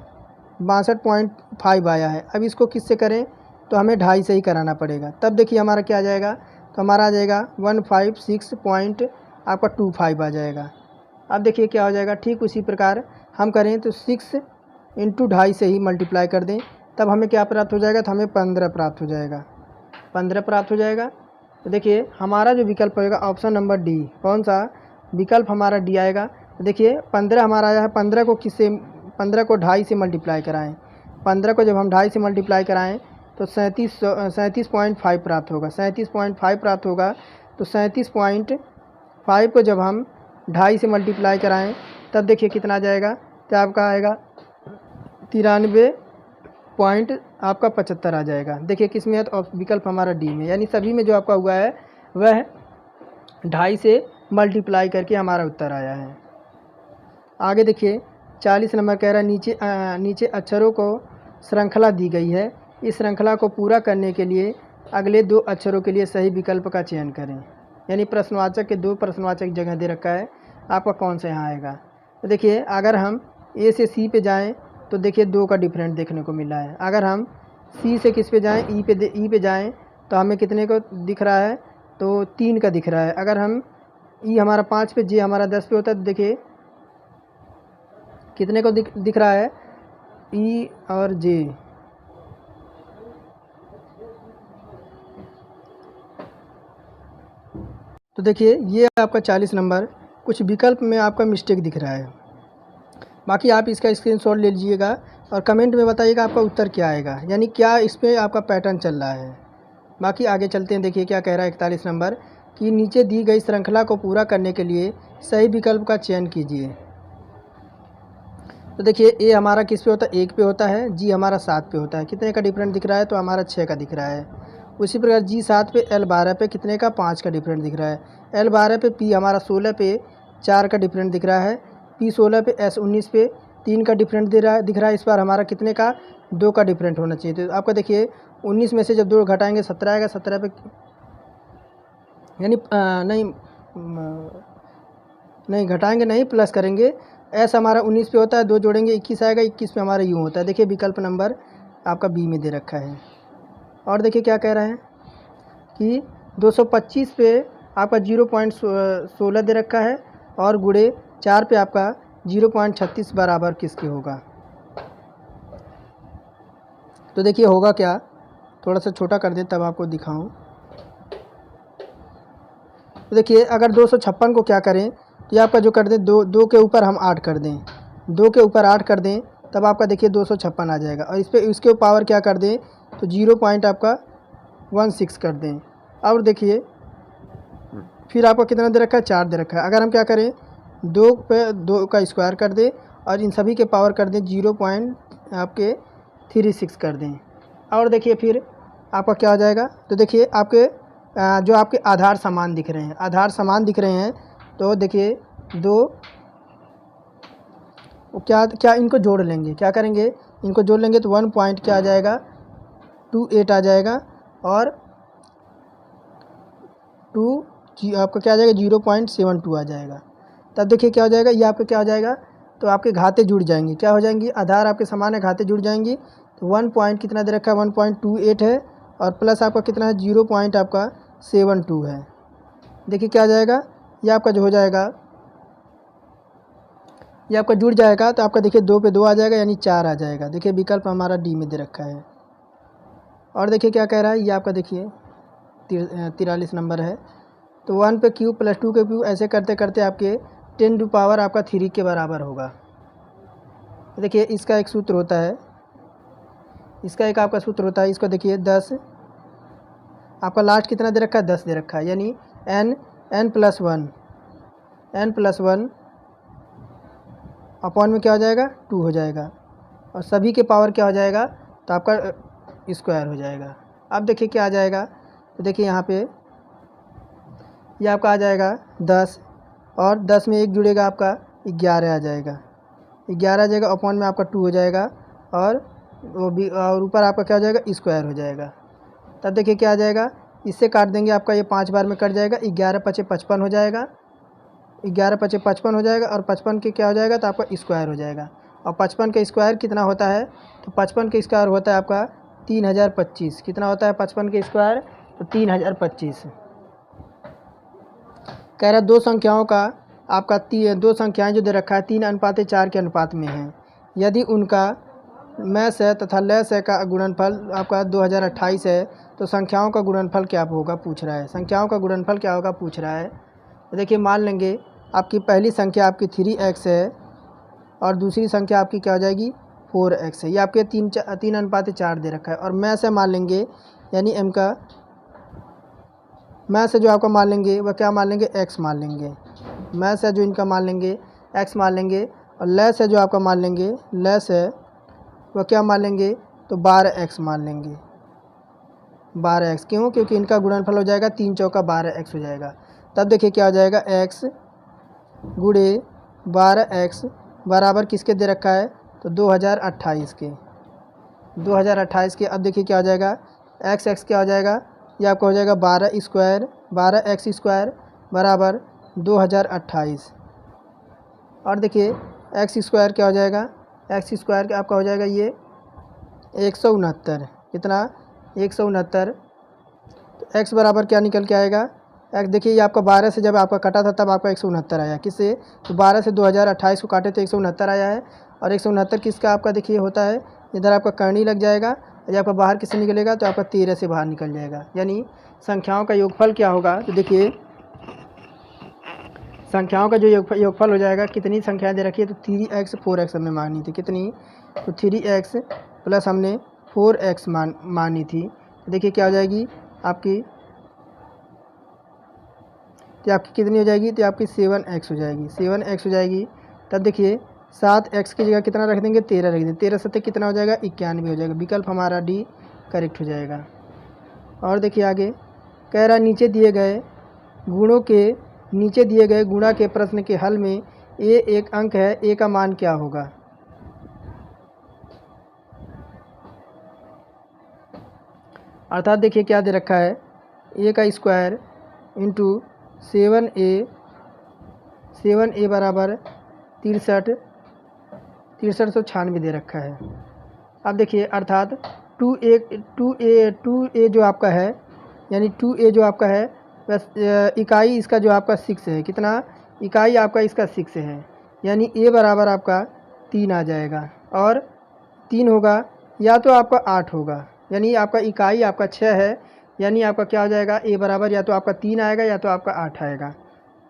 62.5 आया है। अब इसको किससे करें, तो हमें 2.5 से ही कराना पड़ेगा। तब देखिए हमारा क्या आ जाएगा, तो हमारा आ जाएगा 156.25 आ जाएगा। अब देखिए क्या हो जाएगा, ठीक उसी प्रकार हम करें तो 6 इंटू 2.5 से ही मल्टीप्लाई कर दें तब हमें क्या प्राप्त हो जाएगा, तो हमें 15 प्राप्त हो जाएगा, 15 प्राप्त हो जाएगा। तो देखिए हमारा जो विकल्प होगा ऑप्शन नंबर डी, कौन सा विकल्प हमारा डी आएगा। तो देखिए 15 हमारा आया है, 15 को 2.5 से मल्टीप्लाई कराएं, 15 को जब हम 2.5 से मल्टीप्लाई कराएं तो 37.5 प्राप्त होगा, 37.5 प्राप्त होगा। तो 37.5 को जब हम 2.5 से मल्टीप्लाई कराएं तब देखिए कितना आ जाएगा, तो आपका आएगा 93.75 आ जाएगा। देखिए किस में है, तो विकल्प हमारा डी में, यानी सभी में जो आपका हुआ है वह 2.5 से मल्टीप्लाई करके हमारा उत्तर आया है। आगे देखिए 40 नंबर कह रहा है नीचे अक्षरों को श्रृंखला दी गई है, इस श्रृंखला को पूरा करने के लिए अगले 2 अक्षरों के लिए सही विकल्प का चयन करें। यानी प्रश्नवाचक के 2 प्रश्नवाचक जगह दे रखा है, आपका कौन सा यहाँ आएगा। तो देखिए अगर हम ए से सी पे जाएं तो देखिए 2 का डिफरेंट देखने को मिला है। अगर हम सी से किस पे जाएं, ई पे जाएं तो हमें कितने को दिख रहा है, तो 3 का दिख रहा है। अगर हम ई हमारा 5 पे, जे हमारा 10 पे होता है तो देखिए कितने को दिख रहा है, ई और जे। तो देखिए ये आपका 40 नंबर, कुछ विकल्प में आपका मिस्टेक दिख रहा है। बाकी आप इसका स्क्रीनशॉट ले लीजिएगा और कमेंट में बताइएगा आपका उत्तर क्या आएगा, यानी क्या इस पर आपका पैटर्न चल रहा है। बाकी आगे चलते हैं, देखिए क्या कह रहा है 41 नंबर कि नीचे दी गई श्रृंखला को पूरा करने के लिए सही विकल्प का चयन कीजिए। तो देखिए ए हमारा किस पे होता है, 1 पे होता है, जी हमारा 7 पे होता है। कितने का डिफरेंट दिख रहा है, तो हमारा 6 का दिख रहा है। उसी प्रकार जी 7 पे, एल 12 पे कितने का, 5 का डिफरेंट दिख रहा है। एल 12 पे, पी हमारा 16 पे 4 का डिफरेंट दिख रहा है। पी 16 पे, एस 19 पे 3 का डिफरेंट दिख रहा है। इस बार हमारा कितने का, 2 का डिफरेंट होना चाहिए। तो आपका देखिए 19 में से जब 2 घटाएंगे 17 आएगा, 17 पे यानी नहीं घटाएंगे नहीं, प्लस करेंगे। एस हमारा 19 पे होता है, 2 जोड़ेंगे 21 आएगा, 21 पे हमारा यूँ होता है। देखिए विकल्प नंबर आपका बी में दे रखा है। और देखिए क्या कह रहा है कि 225 पे आपका 0.16 दे रखा है और गुणे 4 पे आपका 0.36 बराबर किसके होगा। तो देखिए होगा क्या, थोड़ा सा छोटा कर दें तब आपको दिखाऊं। तो देखिए अगर 256 को क्या करें, तो ये आपका जो कर दें, 2 के ऊपर हम 8 कर दें, 2 के ऊपर 8 कर दें, तब आपका देखिए 256 आ जाएगा। और इस पर इसके पावर क्या कर दें, तो 0.16 कर दें। और देखिए फिर आपको कितना दे रखा है, 4 दे रखा है। अगर हम क्या करें, 2 पे 2 का स्क्वायर कर दें और इन सभी के पावर कर दें 0.36 कर दें। और देखिए फिर आपका क्या हो जाएगा, तो देखिए आपके जो आपके आधार समान दिख रहे हैं, आधार समान दिख रहे हैं, तो देखिए 2 क्या इनको जोड़ लेंगे, क्या करेंगे, इनको जोड़ लेंगे तो 1 पॉइंट क्या आ जाएगा, 28 आ जाएगा। और 2 आपका क्या आ जाएगा, 0.72 आ जाएगा। तब देखिए क्या हो जाएगा, ये आपका क्या हो जाएगा, तो आपके घाते जुड़ जाएंगी, क्या हो जाएंगी, आधार आपके समान है, घाते जुड़ जाएंगी। तो 1 पॉइंट कितना दे रखा है, 1.28 है, और प्लस आपका कितना है, 0 पॉइंट आपका 72 है। देखिए क्या आ जाएगा, ये आपका जो हो जाएगा, ये आपका जुड़ जाएगा, तो आपका देखिए 2 पे 2 आ जाएगा, यानी 4 आ जाएगा। देखिए विकल्प हमारा डी में दे रखा है। और देखिए क्या कह रहा है, ये आपका देखिए 43 नंबर है। तो 1 पे क्यूब प्लस 2 के क्यूब, ऐसे करते करते आपके 10 टू पावर आपका 3 के बराबर होगा। देखिए इसका एक सूत्र होता है, इसका एक आपका सूत्र होता है, इसको देखिए 10 आपका लास्ट कितना दे रखा है, 10 दे रखा है, यानी n प्लस 1 अपॉन में क्या हो जाएगा, 2 हो जाएगा। और सभी के पावर क्या हो जाएगा, तो आपका स्क्वायर हो जाएगा। अब देखिए क्या आ जाएगा, तो देखिए यहाँ पे ये आपका आ जाएगा 10, और 10 में 1 जुड़ेगा आपका 11 आ जाएगा, 11 आ जाएगा, अपॉन में आपका 2 हो जाएगा, और वो भी और ऊपर आपका क्या हो जाएगा, स्क्वायर हो जाएगा। तब देखिए क्या आ जाएगा, इससे काट देंगे, आपका ये 5 बार में कट जाएगा, 11 पचे 55 हो जाएगा, 11 पचे 55 हो जाएगा, और 55 के क्या हो जाएगा, तो आपका स्क्वायर हो जाएगा। और 55 का स्क्वायर कितना होता है, तो 55 का स्क्वायर होता है आपका 3025। कितना होता है 55 के स्क्वायर, तो 3025। कह रहा है दो संख्याओं का आपका 2 संख्याएं जो दे रखा है 3:4 के अनुपात में हैं, यदि उनका मैं से तथा लय से का गुणनफल आपका 2028 है, तो संख्याओं का गुणनफल क्या होगा पूछ रहा है। संख्याओं का गुणनफल क्या होगा पूछ रहा है। तो देखिए मान लेंगे आपकी पहली संख्या आपकी 3x है, और दूसरी संख्या आपकी क्या हो जाएगी, 4x है। ये आपके 3:4 दे रखा है। और मैं से मान लेंगे, यानी m का मैं से जो आपका मान लेंगे वह क्या मान लेंगे, x मान लेंगे। मैं से जो इनका मान लेंगे x मान लेंगे, और लय से जो आपका मान लेंगे, लय से वह क्या मान लेंगे, तो 12x मान लेंगे। 12x क्यों, क्योंकि इनका गुणनफल हो जाएगा 3 चौका 12x हो जाएगा। तब देखिए क्या हो जाएगा, x गुणे 12x बराबर किसके दे रखा है, तो 2028 के, 2028 के। अब देखिए क्या हो जाएगा, x क्या हो जाएगा, ये आपका हो जाएगा 12x स्क्वायर बराबर 2028। और देखिए x स्क्वायर क्या हो जाएगा, x स्क्वायर आपका हो जाएगा ये 169। कितना 169। तो x बराबर क्या निकल के आएगा, x देखिए ये आपका 12 से जब आपका कटा था तब आपका 169 आया। किससे, तो 12 से 2028 को काटे तो 169 आया है। और 169 किसका आपका देखिए होता है, इधर आपका करनी लग जाएगा, जब आपका बाहर किससे निकलेगा तो आपका 13 से बाहर निकल जाएगा। यानी संख्याओं का योगफल क्या होगा, तो देखिए संख्याओं का जो योगफल हो जाएगा, कितनी संख्याएं दे रखी है, तो 3x 4x हमने मानी थी, कितनी, तो 3x प्लस हमने 4x मानी थी। तो देखिए क्या हो जाएगी आपकी, तो आपकी कितनी हो जाएगी, तो आपकी 7x हो जाएगी, 7x हो जाएगी। तब देखिए 7x की जगह कितना रख देंगे, 13 रख देंगे, 13 सत्ते कितना हो जाएगा, 91 हो जाएगा। विकल्प हमारा डी करेक्ट हो जाएगा। और देखिए आगे कह रहा नीचे दिए गए गुणा के प्रश्न के हल में ए एक अंक है, ए का मान क्या होगा। अर्थात देखिए क्या दे रखा है, ए का स्क्वायर इंटू 7a बराबर 6396 दे रखा है। अब देखिए अर्थात 2a जो आपका है, यानी 2a जो आपका है बस इकाई इसका जो आपका 6 है, कितना, इकाई आपका इसका 6 है, यानी a बराबर आपका 3 आ जाएगा। और 3 होगा या तो आपका 8 होगा, यानी आपका इकाई आपका 6 है, यानी आपका क्या हो जाएगा, a बराबर या तो आपका 3 आएगा या तो आपका 8 आएगा।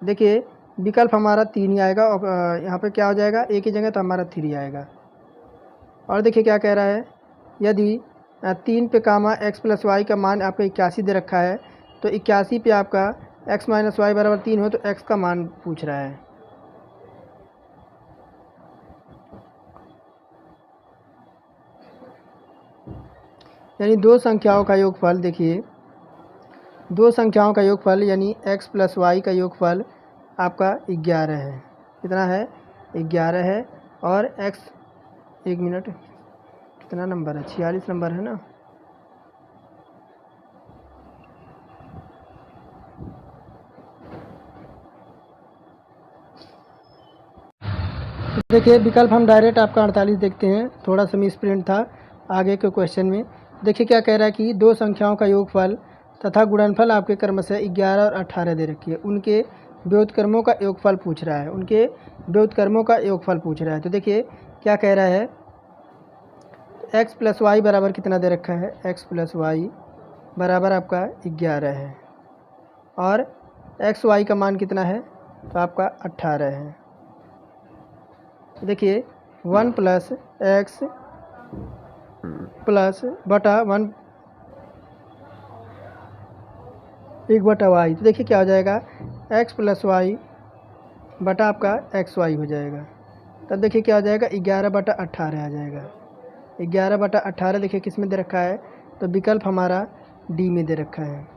देखिए विकल्प हमारा 3 ही आएगा, और यहाँ पे क्या हो जाएगा, a की जगह तो हमारा 3 आएगा। और देखिए क्या कह रहा है, यदि 3 पे कामा x प्लस वाई का मान आपका 81 दे रखा है, तो 81 पे आपका x माइनस वाई बराबर 3 हो, तो x का मान पूछ रहा है। यानी दो संख्याओं का योगफल, देखिए दो संख्याओं का योगफल यानी x प्लस वाई का योगफल आपका 11 है, कितना है, 11 है। और x, एक मिनट, कितना नंबर है, 46 नंबर है ना। देखिए विकल्प हम डायरेक्ट आपका 48 देखते हैं, थोड़ा सा मिस प्रिंट था आगे के क्वेश्चन में। देखिए क्या कह रहा है कि दो संख्याओं का योगफल तथा गुणनफल आपके क्रमशः 11 और 18 दे रखी है, उनके व्युत्क्रमों का योगफल पूछ रहा है, उनके व्युत्क्रमों का योगफल पूछ रहा है। तो देखिए क्या कह रहा है, x प्लस वाई बराबर कितना दे रखा है, x प्लस वाई बराबर आपका 11 है, और एक्स वाई का मान कितना है, तो आपका 18 है। देखिए 1 प्लस एक्स प्लस बटा 1/y, तो देखिए क्या हो जाएगा, x प्लस वाई बटा आपका एक्स वाई हो जाएगा। तब देखिए क्या हो जाएगा, 11/18 आ जाएगा। 11/18 देखिए किस में दे रखा है, तो विकल्प हमारा डी में दे रखा है।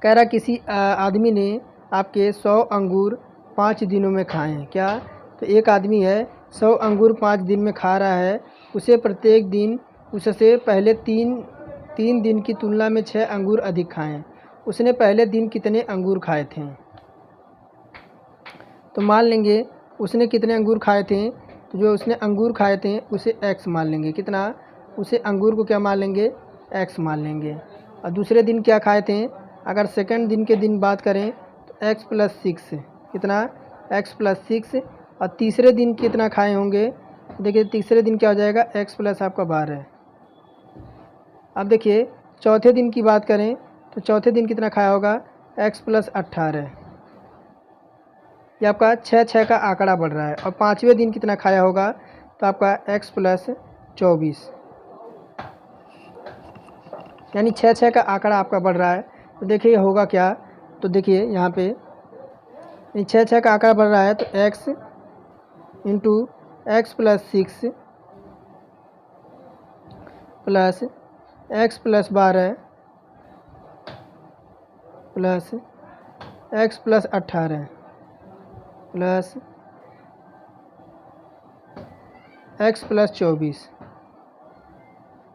कह रहा किसी आदमी ने आपके 100 अंगूर 5 दिनों में खाए हैं, क्या, तो एक आदमी है 100 अंगूर 5 दिन में खा रहा है, उसे प्रत्येक दिन उससे पहले तीन दिन की तुलना में 6 अंगूर अधिक खाएं। उसने पहले दिन कितने अंगूर खाए थे, तो मान लेंगे उसने कितने अंगूर खाए थे, तो जो उसने अंगूर खाए थे उसे x मान लेंगे, कितना, उसे अंगूर को क्या मान लेंगे, x मान लेंगे। और दूसरे दिन क्या खाए थे, अगर सेकंड दिन के दिन बात करें तो x प्लस 6, कितना, x प्लस 6। और तीसरे दिन कितना खाए होंगे, देखिए तीसरे दिन क्या हो जाएगा, x प्लस आपका 12। अब देखिए चौथे दिन की बात करें तो चौथे दिन कितना खाया होगा, x प्लस 18। ये आपका 6 का आंकड़ा बढ़ रहा है। और पाँचवें दिन कितना खाया होगा, तो आपका x प्लस 24, यानी 6 का आंकड़ा आपका बढ़ रहा है। तो देखिए होगा क्या, तो देखिए यहाँ पे 6 का आंकड़ा बढ़ रहा है, तो x into x plus 6 plus x plus 12 plus x plus 18 plus x plus 24।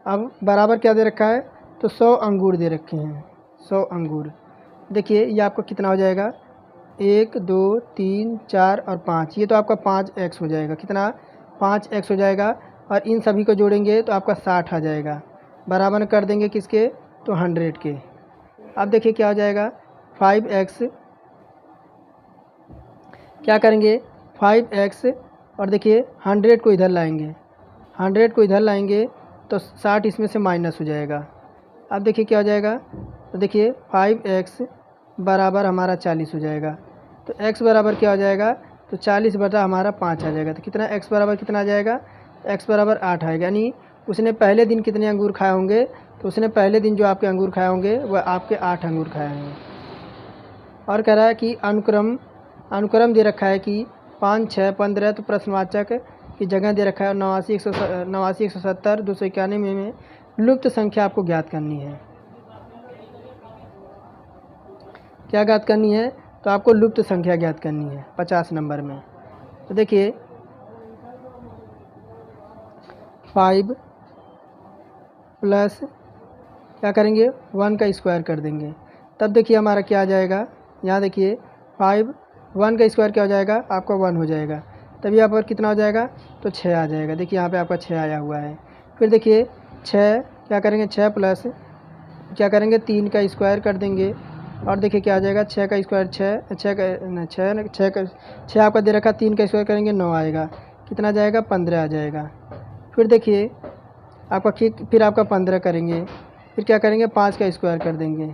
अब बराबर क्या दे रखा है, तो 100 अंगूर दे रखे हैं, 100 अंगूर। देखिए ये आपका कितना हो जाएगा, 1 2 3 4 और 5, ये तो आपका 5x हो जाएगा, कितना, 5x हो जाएगा। और इन सभी को जोड़ेंगे तो आपका 60 आ जाएगा। बराबर कर देंगे किसके, तो 100 के। अब देखिए क्या हो जाएगा, 5x, क्या करेंगे 5x, और देखिए 100 को इधर लाएंगे, 100 को इधर लाएंगे तो 60 इसमें से माइनस हो जाएगा। अब देखिए क्या हो जाएगा, तो देखिए 5x बराबर हमारा 40 हो जाएगा। तो x बराबर क्या हो जाएगा, तो 40 बटा हमारा 5 आ जाएगा। तो कितना x बराबर कितना आ जाएगा, x बराबर 8 आएगा। यानी उसने पहले दिन कितने अंगूर खाए होंगे, तो उसने पहले दिन जो आपके अंगूर खाए होंगे वह आपके 8 अंगूर खाए होंगे। और कह रहा है कि अनुक्रम दे रखा है कि 5, 6, 15, तो प्रश्नवाचक की जगह दे रखा है 89, 170, 291 में लुप्त संख्या आपको ज्ञात करनी है। क्या ज्ञात करनी है, तो आपको लुप्त संख्या ज्ञात करनी है 50 नंबर में। तो देखिए 5 प्लस क्या करेंगे 1 का स्क्वायर कर देंगे, तब देखिए हमारा क्या आ जाएगा, यहाँ देखिए 5, 1 का स्क्वायर क्या हो जाएगा, आपका 1 हो जाएगा। तब यहाँ पर कितना हो जाएगा, तो 6 आ जाएगा। देखिए यहाँ पे आपका 6 आया हुआ है। फिर देखिए 6 क्या करेंगे, 6 प्लस क्या करेंगे 3 का स्क्वायर कर देंगे, और देखिए क्या आ जाएगा 6 का स्क्वायर 6 आपका दे रखा, 3 का स्क्वायर करेंगे 9 आएगा। कितना जाएगा, 15 आ जाएगा। फिर देखिए आपका फिर आपका 15 करेंगे, फिर क्या करेंगे 5 का स्क्वायर कर देंगे।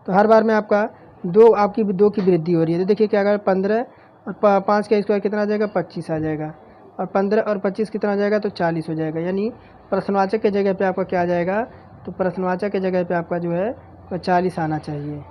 तो हर बार में आपका दो की वृद्धि हो रही है। तो देखिए क्या अगर 15 और 5 का स्क्वायर कितना आ जाएगा, 25 आ जाएगा। और 15 और 25 कितना आ जाएगा, तो 40 हो जाएगा। यानी प्रश्नवाचक के जगह पे आपका क्या आ जाएगा, तो प्रश्नवाचक के जगह पे आपका जो है वह 40 आना चाहिए।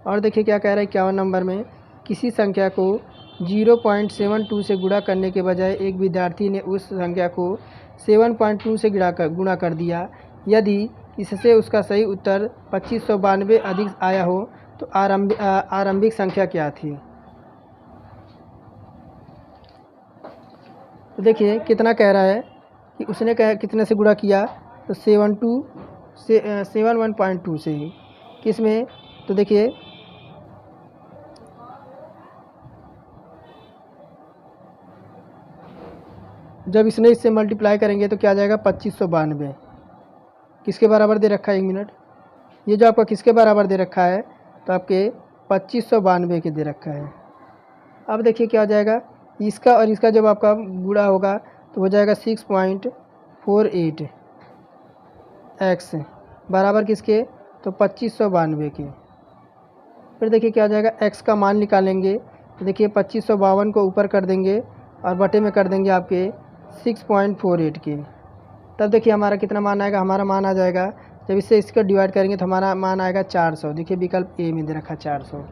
और देखिए क्या कह रहा है 51 नंबर में, किसी संख्या को 0.72 से गुणा करने के बजाय एक विद्यार्थी ने उस संख्या को 7.2 से गुणा कर दिया। यदि इससे उसका सही उत्तर 2592 अधिक आया हो तो आरंभिक संख्या क्या थी। तो देखिए कितना कह रहा है कि उसने कितने से गुणा किया, तो 71.2 से ही। किस में, तो देखिए जब इसने इससे मल्टीप्लाई करेंगे तो क्या आ जाएगा 2592। किसके बराबर दे रखा है, 1 मिनट, ये जो आपका किसके बराबर दे रखा है, तो आपके 2592 के दे रखा है। अब देखिए क्या हो जाएगा, इसका और इसका जब आपका गुणा होगा तो हो जाएगा 6.48 x बराबर किसके, तो 2592 के। फिर देखिए क्या हो जाएगा, x का मान निकालेंगे तो देखिए 2552 को ऊपर कर देंगे और बटे में कर देंगे आपके 6.48 के। तब देखिए हमारा कितना मान आएगा, हमारा मान आ जाएगा जब इससे इसको डिवाइड करेंगे तो हमारा मान आएगा 400। देखिए विकल्प ए में दे रखा 400।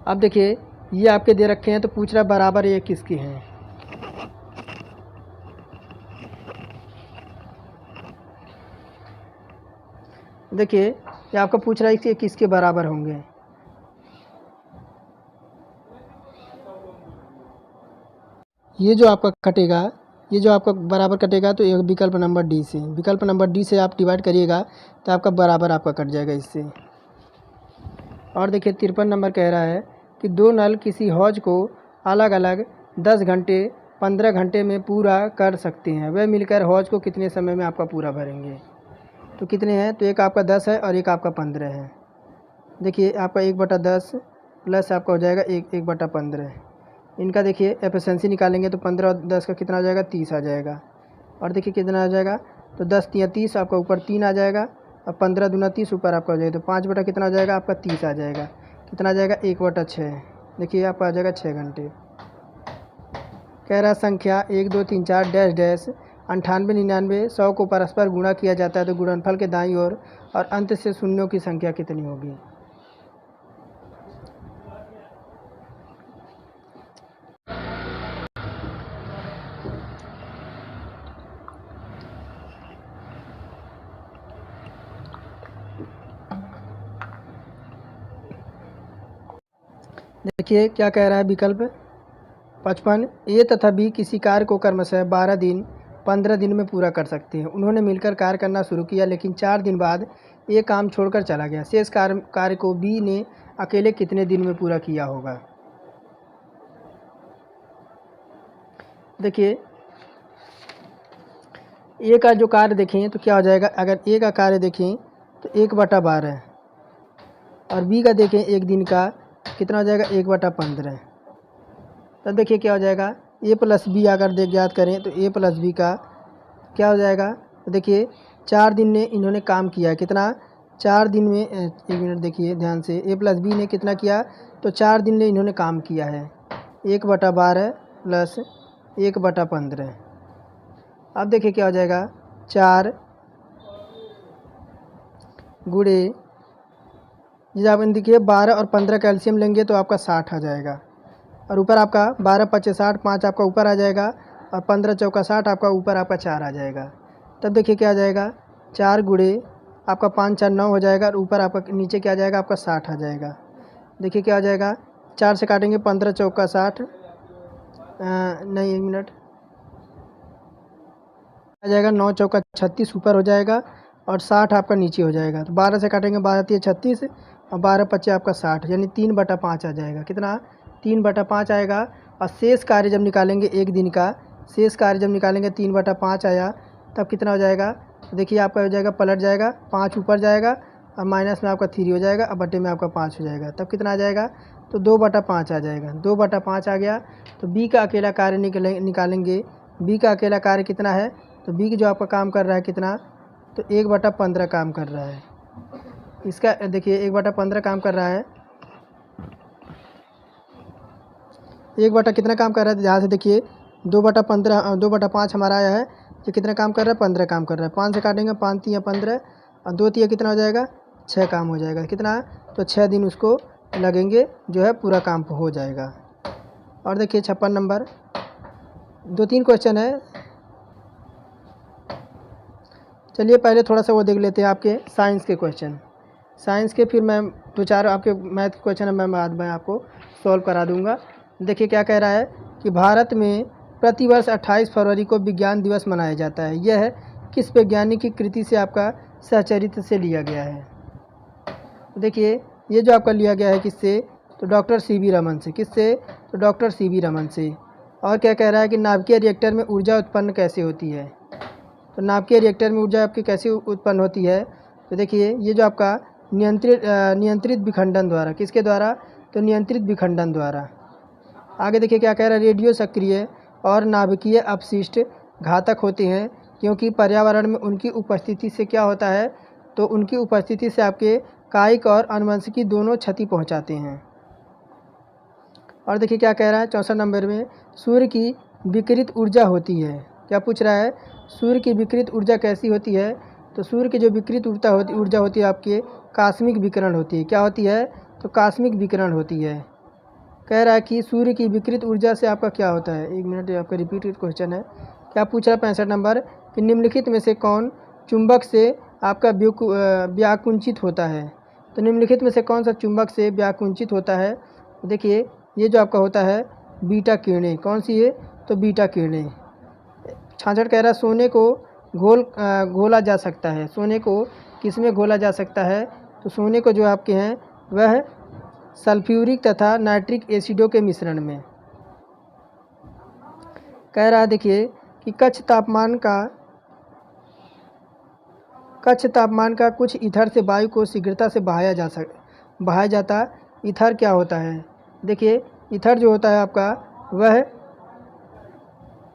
अब देखिए ये आपके दे रखे हैं तो पूछ रहा बराबर ये किसके हैं। देखिए ये आपको पूछ रहा है कि किसके बराबर होंगे। ये जो आपका कटेगा, ये जो आपका बराबर कटेगा तो एक विकल्प नंबर डी से, विकल्प नंबर डी से आप डिवाइड करिएगा तो आपका बराबर आपका कट जाएगा इससे। और देखिए 53 नंबर कह रहा है कि दो नल किसी हौज को अलग अलग 10 घंटे 15 घंटे में पूरा कर सकते हैं, वे मिलकर हौज को कितने समय में आपका पूरा भरेंगे। तो कितने हैं, तो एक आपका 10 है और एक आपका 15 है। देखिए आपका 1/10 प्लस आपका हो जाएगा 1/15। इनका देखिए एफिशिएंसी निकालेंगे तो 15 और 10 का कितना आ जाएगा, 30 आ जाएगा। और देखिए कितना आ जाएगा, तो 10 तिया 30, आपका ऊपर 3 आ जाएगा और 15 दूना 30 ऊपर आपका हो जाएगा, तो 5 बटा कितना आ जाएगा आपका 30 आ जाएगा। कितना आ जाएगा 1/6। देखिए आपका आ जाएगा 6 घंटे। कह रहा संख्या 1 2 3 4 डैश डैश 98 99 100 को परस्पर गुणा किया जाता है तो गुणनफल के दाईं ओर और अंत से शून्यों की संख्या कितनी होगी। देखिए क्या कह रहा है विकल्प 55, ए तथा बी किसी कार्य को क्रमशः 12 दिन 15 दिन में पूरा कर सकते हैं। उन्होंने मिलकर कार्य करना शुरू किया लेकिन 4 दिन बाद ए काम छोड़कर चला गया। शेष कार्य को बी ने अकेले कितने दिन में पूरा किया होगा। देखिए ए का जो कार्य देखें तो क्या हो जाएगा, अगर ए का कार्य देखें तो 1/12 और बी का देखें एक दिन का कितना हो जाएगा 1/15। तब देखिए क्या हो जाएगा, ए प्लस बी अगर याद करें तो ए प्लस बी का क्या हो जाएगा, तो देखिए 4 दिन में इन्होंने काम किया है, कितना 4 दिन में, एक मिनट देखिए ध्यान से, ए प्लस बी ने कितना किया, तो 4 दिन में इन्होंने काम किया है 1/12 प्लस 1/15। अब देखिए क्या हो जाएगा, 4 गुणे, जब आप देखिए 12 और 15 कैल्शियम लेंगे तो आपका 60 आ जाएगा, और ऊपर आपका 12 पच्चे 60, 5 आपका ऊपर आ जाएगा, और 15 चौका 60 आपका ऊपर आपका 4 आ जाएगा। तब देखिए क्या आ जाएगा, 4 गुणे आपका 5 4 9 हो जाएगा, और ऊपर आपका नीचे क्या आ जाएगा, आपका 60 आ जाएगा। देखिए क्या आ जाएगा, 4 से काटेंगे 15 चौका 60, नहीं एक मिनट, आ जाएगा 9 चौका 36 ऊपर हो जाएगा, और 60 आपका नीचे हो जाएगा। तो 12 से काटेंगे 12 3 36, और 12 पच्चे आपका 60, यानी 3/5 आ जाएगा, कितना 3/5 आएगा। और शेष कार्य जब निकालेंगे एक दिन का, शेष कार्य जब निकालेंगे 3/5 आया, तब कितना हो जाएगा, तो देखिए आपका हो जाएगा, पलट जाएगा, 5 ऊपर जाएगा, और माइनस में आपका 3 हो जाएगा, और बटे में आपका 5 हो जाएगा। तब कितना आ जाएगा, तो 2/5 आ जाएगा। 2/5 आ गया, तो बी का अकेला कार्य निकालेंगे। बी का अकेला कार्य कितना है, तो बी की जो आपका काम कर रहा है कितना, तो 1/15 काम कर रहा है। इसका देखिए 1/15 काम कर रहा है, 1 बटा कितना काम कर रहा है, यहाँ से देखिए 2/15, 2/5 हमारा आया है, ये कितना काम कर रहा है, 15 काम कर रहा है। 5 से काटेंगे 5 3 15, और 2 3 कितना हो जाएगा, 6 काम हो जाएगा, कितना, तो 6 दिन उसको लगेंगे, जो है पूरा काम हो जाएगा। और देखिए 56 नंबर, 2-3 क्वेश्चन है, चलिए पहले थोड़ा सा वो देख लेते हैं आपके साइंस के क्वेश्चन। साइंस के फिर मैं 2-4 आपके मैथ के क्वेश्चन है, मैं बाद में आपको सॉल्व करा दूंगा। देखिए क्या कह रहा है कि भारत में प्रतिवर्ष 28 फरवरी को विज्ञान दिवस मनाया जाता है, यह किस वैज्ञानिक की कृति से आपका सहचरित्र से लिया गया है। देखिए ये जो आपका लिया गया है किससे, तो डॉक्टर सी.वी. रमन से। किससे, तो डॉक्टर सी.वी. रमन से। और क्या कह रहा है कि नाभिकीय रिएक्टर में ऊर्जा उत्पन्न कैसे होती है, तो नाभिकीय रिएक्टर में ऊर्जा आपकी कैसे उत्पन्न होती है, तो देखिए ये जो आपका नियंत्रित विखंडन द्वारा, किसके द्वारा, तो नियंत्रित विखंडन द्वारा। आगे देखिए क्या कह रहा है, रेडियो सक्रिय और नाभिकीय अपशिष्ट घातक होते हैं क्योंकि पर्यावरण में उनकी उपस्थिति से क्या होता है, तो उनकी उपस्थिति से आपके कायिक और आनुवंशिकी दोनों क्षति पहुंचाते हैं। और देखिए क्या कह रहा है 64 नंबर में, सूर्य की विकिरित ऊर्जा होती है, क्या पूछ रहा है, सूर्य की विकिरित ऊर्जा कैसी होती है, तो सूर्य की जो विकिरित ऊर्जा होती है आपके कास्मिक विकिरण होती है, क्या होती है, तो कास्मिक विकिरण होती है। कह रहा है कि सूर्य की विकिरित ऊर्जा से आपका क्या होता है, एक मिनट आपका रिपीटेड क्वेश्चन है, क्या पूछ रहा है 65 नंबर, कि निम्नलिखित में से कौन चुंबक से आपका व्याकुंचित होता है, तो निम्नलिखित में से कौन सा चुंबक से व्याकुंचित होता है, देखिए ये जो आपका होता है बीटा किरणें, कौन सी है, तो बीटा किरणें। 66 कह रहा है सोने को घोला जा सकता है, सोने को किस में घोला जा सकता है, तो सोने को जो आपके हैं वह सल्फ्यूरिक तथा नाइट्रिक एसिडों के मिश्रण में। कह रहा है देखिए कि कच्छ तापमान का कुछ ईथर से वायु को शीघ्रता से बहाया जाता ईथर क्या होता है, देखिए ईथर जो होता है आपका वह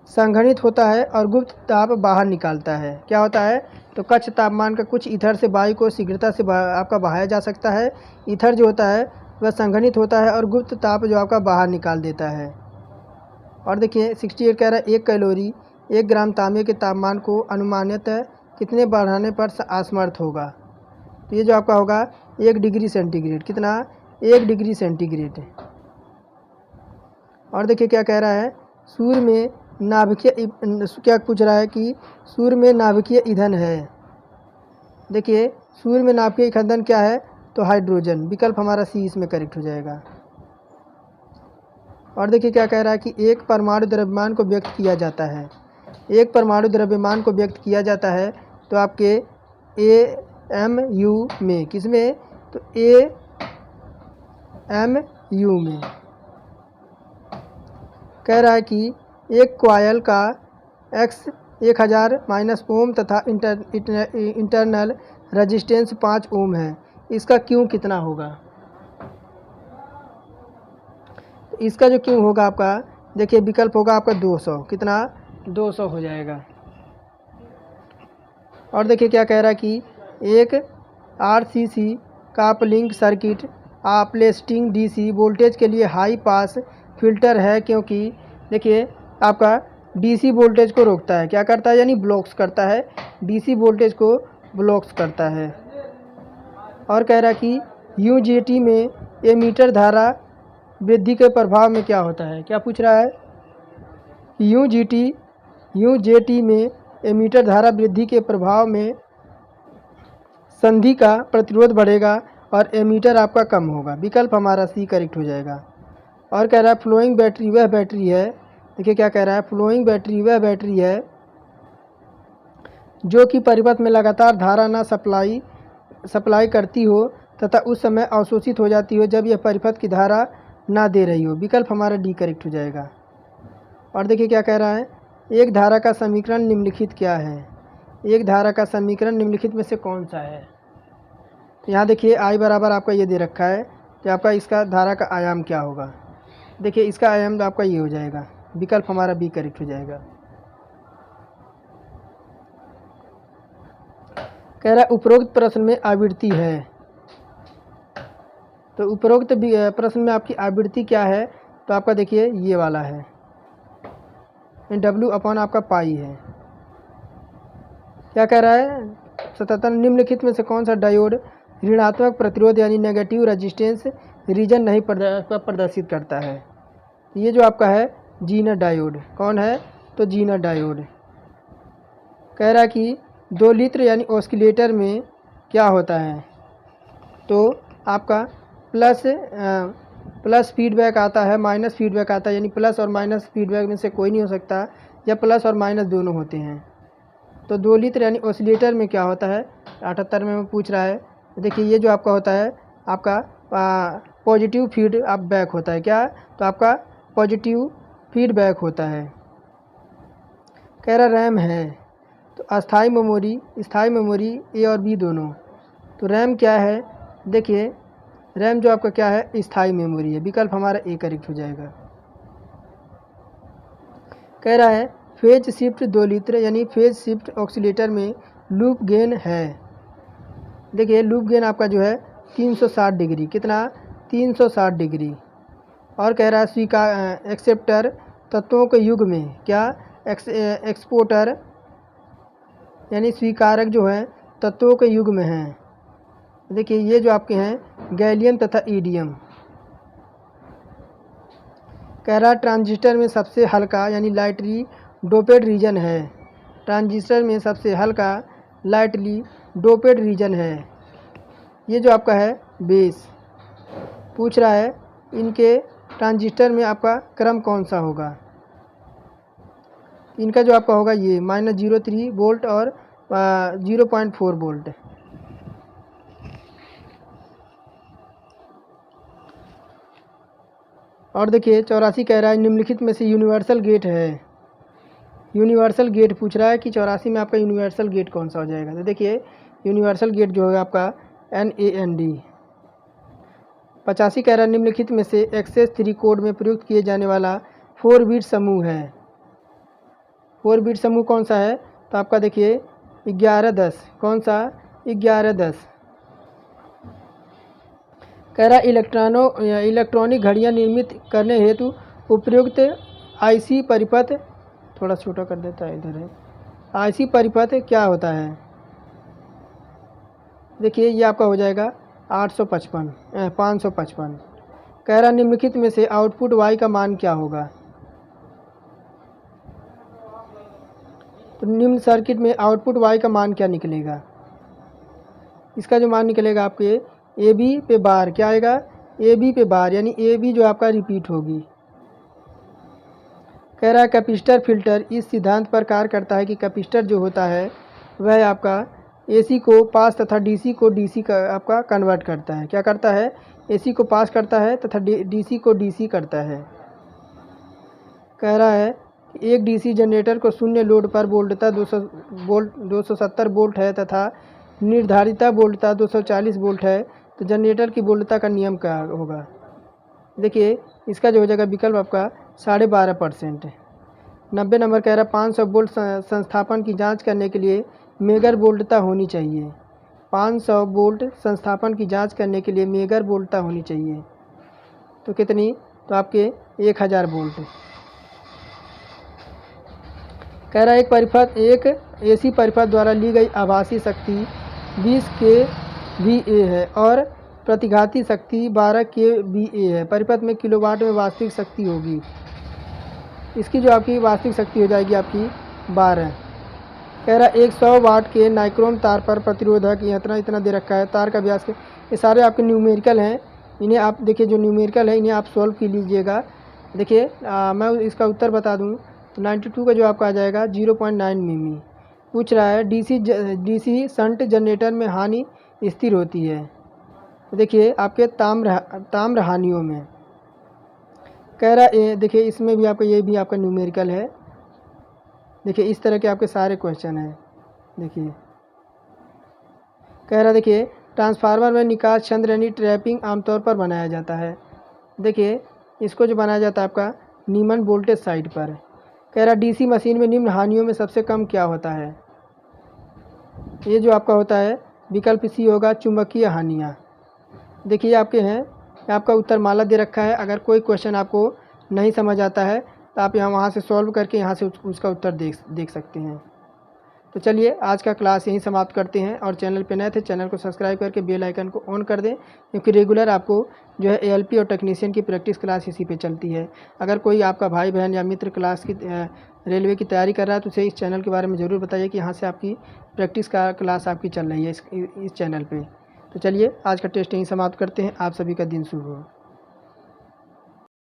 संघनित होता है और गुप्त ताप बाहर निकालता है, क्या होता है, तो कच्छ तापमान का कुछ ईथर से वायु को शीघ्रता से आपका बहाया जा सकता है। ईथर जो होता है वह संघनित होता है और गुप्त ताप जो आपका बाहर निकाल देता है। और देखिए 68 कह रहा है 1 कैलोरी 1 ग्राम तांबे के तापमान को अनुमानित कितने बढ़ाने पर असमर्थ होगा, तो ये जो आपका होगा 1 डिग्री सेंटीग्रेड, कितना, 1 डिग्री सेंटीग्रेड। और देखिए क्या कह रहा है, सूर्य में नाभिकीय, क्या पूछ रहा है कि सूर्य में नाभिकीय ईंधन है, देखिए सूर्य में नाभिकीय ईंधन क्या है, तो हाइड्रोजन, विकल्प हमारा सी इसमें करेक्ट हो जाएगा। और देखिए क्या कह रहा है कि एक परमाणु द्रव्यमान को व्यक्त किया जाता है, एक परमाणु द्रव्यमान को व्यक्त किया जाता है तो आपके AMU में, किस में, तो AMU में। कह रहा है कि एक कॉयल का एक्स 1000 माइनस ओम तथा इंटरनल रेजिस्टेंस 5 ओम है, इसका क्यू कितना होगा? तो इसका जो क्यू होगा आपका, देखिए विकल्प होगा आपका 200, कितना 200 हो जाएगा। और देखिए क्या कह रहा है कि एक RCC coupling circuit प्लेस्टिंग DC voltage के लिए हाई पास फिल्टर है, क्योंकि देखिए आपका डीसी वोल्टेज को रोकता है, क्या करता है यानी ब्लॉक्स करता है, डीसी वोल्टेज को ब्लॉक्स करता है। और कह रहा है कि यूजेटी में एमीटर धारा वृद्धि के प्रभाव में क्या होता है, क्या पूछ रहा है? यूजेटी में एमीटर धारा वृद्धि के प्रभाव में संधि का प्रतिरोध बढ़ेगा और एमीटर आपका कम होगा। विकल्प हमारा सी करेक्ट हो जाएगा। और कह रहा है फ्लोइंग बैटरी वह बैटरी है, देखिए क्या कह रहा है, फ्लोइंग बैटरी वह बैटरी है जो कि परिपथ में लगातार धारा न सप्लाई करती हो तथा उस समय अवशोषित हो जाती हो जब यह परिपथ की धारा ना दे रही हो। विकल्प हमारा डी करेक्ट हो जाएगा। और देखिए क्या कह रहा है, एक धारा का समीकरण निम्नलिखित क्या है? एक धारा का समीकरण निम्नलिखित में से कौन सा है? तो यहाँ देखिए आई बराबर आपका ये दे रखा है कि आपका इसका धारा का आयाम क्या होगा। देखिए इसका आयाम तो आपका ये हो जाएगा, विकल्प हमारा बी करेक्ट हो जाएगा। कह रहा है उपरोक्त प्रश्न में आवृत्ति है, तो उपरोक्त प्रश्न में आपकी आवृत्ति क्या है? तो आपका देखिए ये वाला है, W अपॉन आपका पाई है। क्या कह रहा है? 77 निम्नलिखित में से कौन सा डायोड ऋणात्मक प्रतिरोध यानी नेगेटिव रेजिस्टेंस रीजन नहीं प्रदर्शित करता है? ये जो आपका है जीनर डायोड। कौन है? तो जीनर डायोड। कह रहा है कि 2 लित्र यानी ऑस्किलेटर में क्या होता है? तो आपका प्लस फीडबैक आता है, माइनस फीडबैक आता है, यानी प्लस और माइनस फीडबैक में से कोई नहीं हो सकता, या प्लस और माइनस दोनों होते हैं। तो 2 लित्र यानी ऑसिलेटर में क्या होता है? 78 में पूछ रहा है। देखिए ये जो आपका होता है आपका पॉजिटिव फीडबैक होता है, क्या? तो आपका पॉजिटिव फीडबैक होता है। कह रहा रैम है, तो अस्थाई मेमोरी स्थाई मेमोरी ए और बी दोनों। तो रैम क्या है? देखिए रैम जो आपका क्या है? स्थाई मेमोरी है। विकल्प हमारा ए करेक्ट हो जाएगा। कह रहा है फेज शिफ्ट 2 लित्र यानी फेज शिफ्ट ऑक्सीलेटर में लूप गेन है। देखिए लूप गेन आपका जो है 360 डिग्री, कितना? 360 डिग्री। और कह रहा है स्वीकार एक्सेप्टर तत्वों के युग में क्या? एक्सपोर्टर यानी स्वीकारक जो है तत्वों के युग में हैं। देखिए ये जो आपके हैं गैलियम तथा ईडियम। कह रहा ट्रांजिस्टर में सबसे हल्का यानी लाइटली डोपेड रीजन है। ट्रांजिस्टर में सबसे हल्का लाइटली डोपेड रीजन है। ये जो आपका है बेस। पूछ रहा है इनके ट्रांजिस्टर में आपका क्रम कौन सा होगा? इनका जो आपका होगा ये -03 वोल्ट और 0.4 वोल्ट। और देखिए 84 कह रहा है निम्नलिखित में से यूनिवर्सल गेट है। यूनिवर्सल गेट पूछ रहा है कि 84 में आपका यूनिवर्सल गेट कौन सा हो जाएगा? तो देखिए यूनिवर्सल गेट जो है आपका NAND। 85 कह रहा है निम्नलिखित में से एक्सेस 3 कोड में प्रयुक्त किए जाने वाला 4 बिट समूह है। 4 बिट समूह कौन सा है? तो आपका देखिए 1110। कौन सा? 1110। कह रहा इलेक्ट्रॉनिक घड़ियां निर्मित करने हेतु उपयुक्त IC परिपथ, थोड़ा छोटा कर देता है इधर है, IC परिपथ क्या होता है? देखिए ये आपका हो जाएगा 555। कह रहा निम्नलिखित में से आउटपुट Y का मान क्या होगा? तो निम्न सर्किट में आउटपुट Y का मान क्या निकलेगा? इसका जो मान निकलेगा आपके AB पे बार क्या आएगा? AB पे बार यानी AB जो आपका रिपीट होगी। कह रहा है कैपेसिटर फिल्टर इस सिद्धांत पर कार्य करता है कि कैपेसिटर जो होता है वह आपका AC को पास तथा DC को DC का आपका कन्वर्ट करता है। क्या करता है? AC को पास करता है तथा DC को DC करता है। कह रहा है कि एक डीसी जनरेटर को शून्य लोड पर वोल्टता 270 वोल्ट है तथा निर्धारित वोल्टता 240 वोल्ट है, तो जनरेटर की वोल्टता का नियम क्या होगा। देखिए इसका जो हो जाएगा विकल्प आपका 12.5%। 90 नंबर कह रहा 500 वोल्ट संस्थापन की जांच करने के लिए मेगर वोल्टता होनी चाहिए। 500 वोल्ट संस्थापन की जांच करने के लिए मेगर वोल्टता होनी चाहिए, तो कितनी, तो आपके 1000 वोल्ट। कह रहा एक एसी परिपथ द्वारा ली गई आभासी शक्ति 20 kVA है और प्रतिघाती शक्ति 12 kVA है। परिपथ में किलोवाट में वास्तविक शक्ति होगी। इसकी जो आपकी वास्तविक शक्ति हो जाएगी आपकी 12। कह रहा 100 वाट के नाइक्रोम तार पर प्रतिरोधक इतना दे रखा है, तार का व्यास के, ये सारे आपके न्यूमेरिकल हैं। इन्हें आप देखिए, जो न्यूमेरिकल है इन्हें आप सॉल्व कर लीजिएगा। देखिए मैं इसका उत्तर बता दूं तो 92 का जो आपका आ जाएगा 0.9 मिमी। पूछ रहा है डीसी शंट जनरेटर में हानि स्थिर होती है। देखिए आपके ताम्र हानियों में। कह रहा है देखिए इसमें भी आपका ये भी आपका न्यूमेरिकल है। देखिए इस तरह के आपके सारे क्वेश्चन हैं। देखिए कह रहा देखिए ट्रांसफार्मर में निकास छंद्र यानी ट्रैपिंग आमतौर पर बनाया जाता है। देखिए इसको जो बनाया जाता है आपका नीमन वोल्टेज साइड पर। कह रहा डीसी मशीन में निम्न हानियों में सबसे कम क्या होता है। ये जो आपका होता है विकल्प सी होगा, चुंबकीय हानियाँ। देखिए आपके हैं, आपका उत्तर माला दे रखा है। अगर कोई क्वेश्चन आपको नहीं समझ आता है तो आप वहाँ से सॉल्व करके यहाँ से उसका उत्तर देख सकते हैं। तो चलिए आज का क्लास यहीं समाप्त करते हैं, और चैनल पे नए थे चैनल को सब्सक्राइब करके बेल आइकन को ऑन कर दें, क्योंकि रेगुलर आपको जो है एएलपी और टेक्नीशियन की प्रैक्टिस क्लास इसी पे चलती है। अगर कोई आपका भाई बहन या मित्र क्लास की रेलवे की तैयारी कर रहा है तो उसे इस चैनल के बारे में ज़रूर बताइए कि यहाँ से आपकी प्रैक्टिस का क्लास आपकी चल रही है इस चैनल पर। तो चलिए आज का टेस्ट यहीं समाप्त करते हैं। आप सभी का दिन शुभ हो।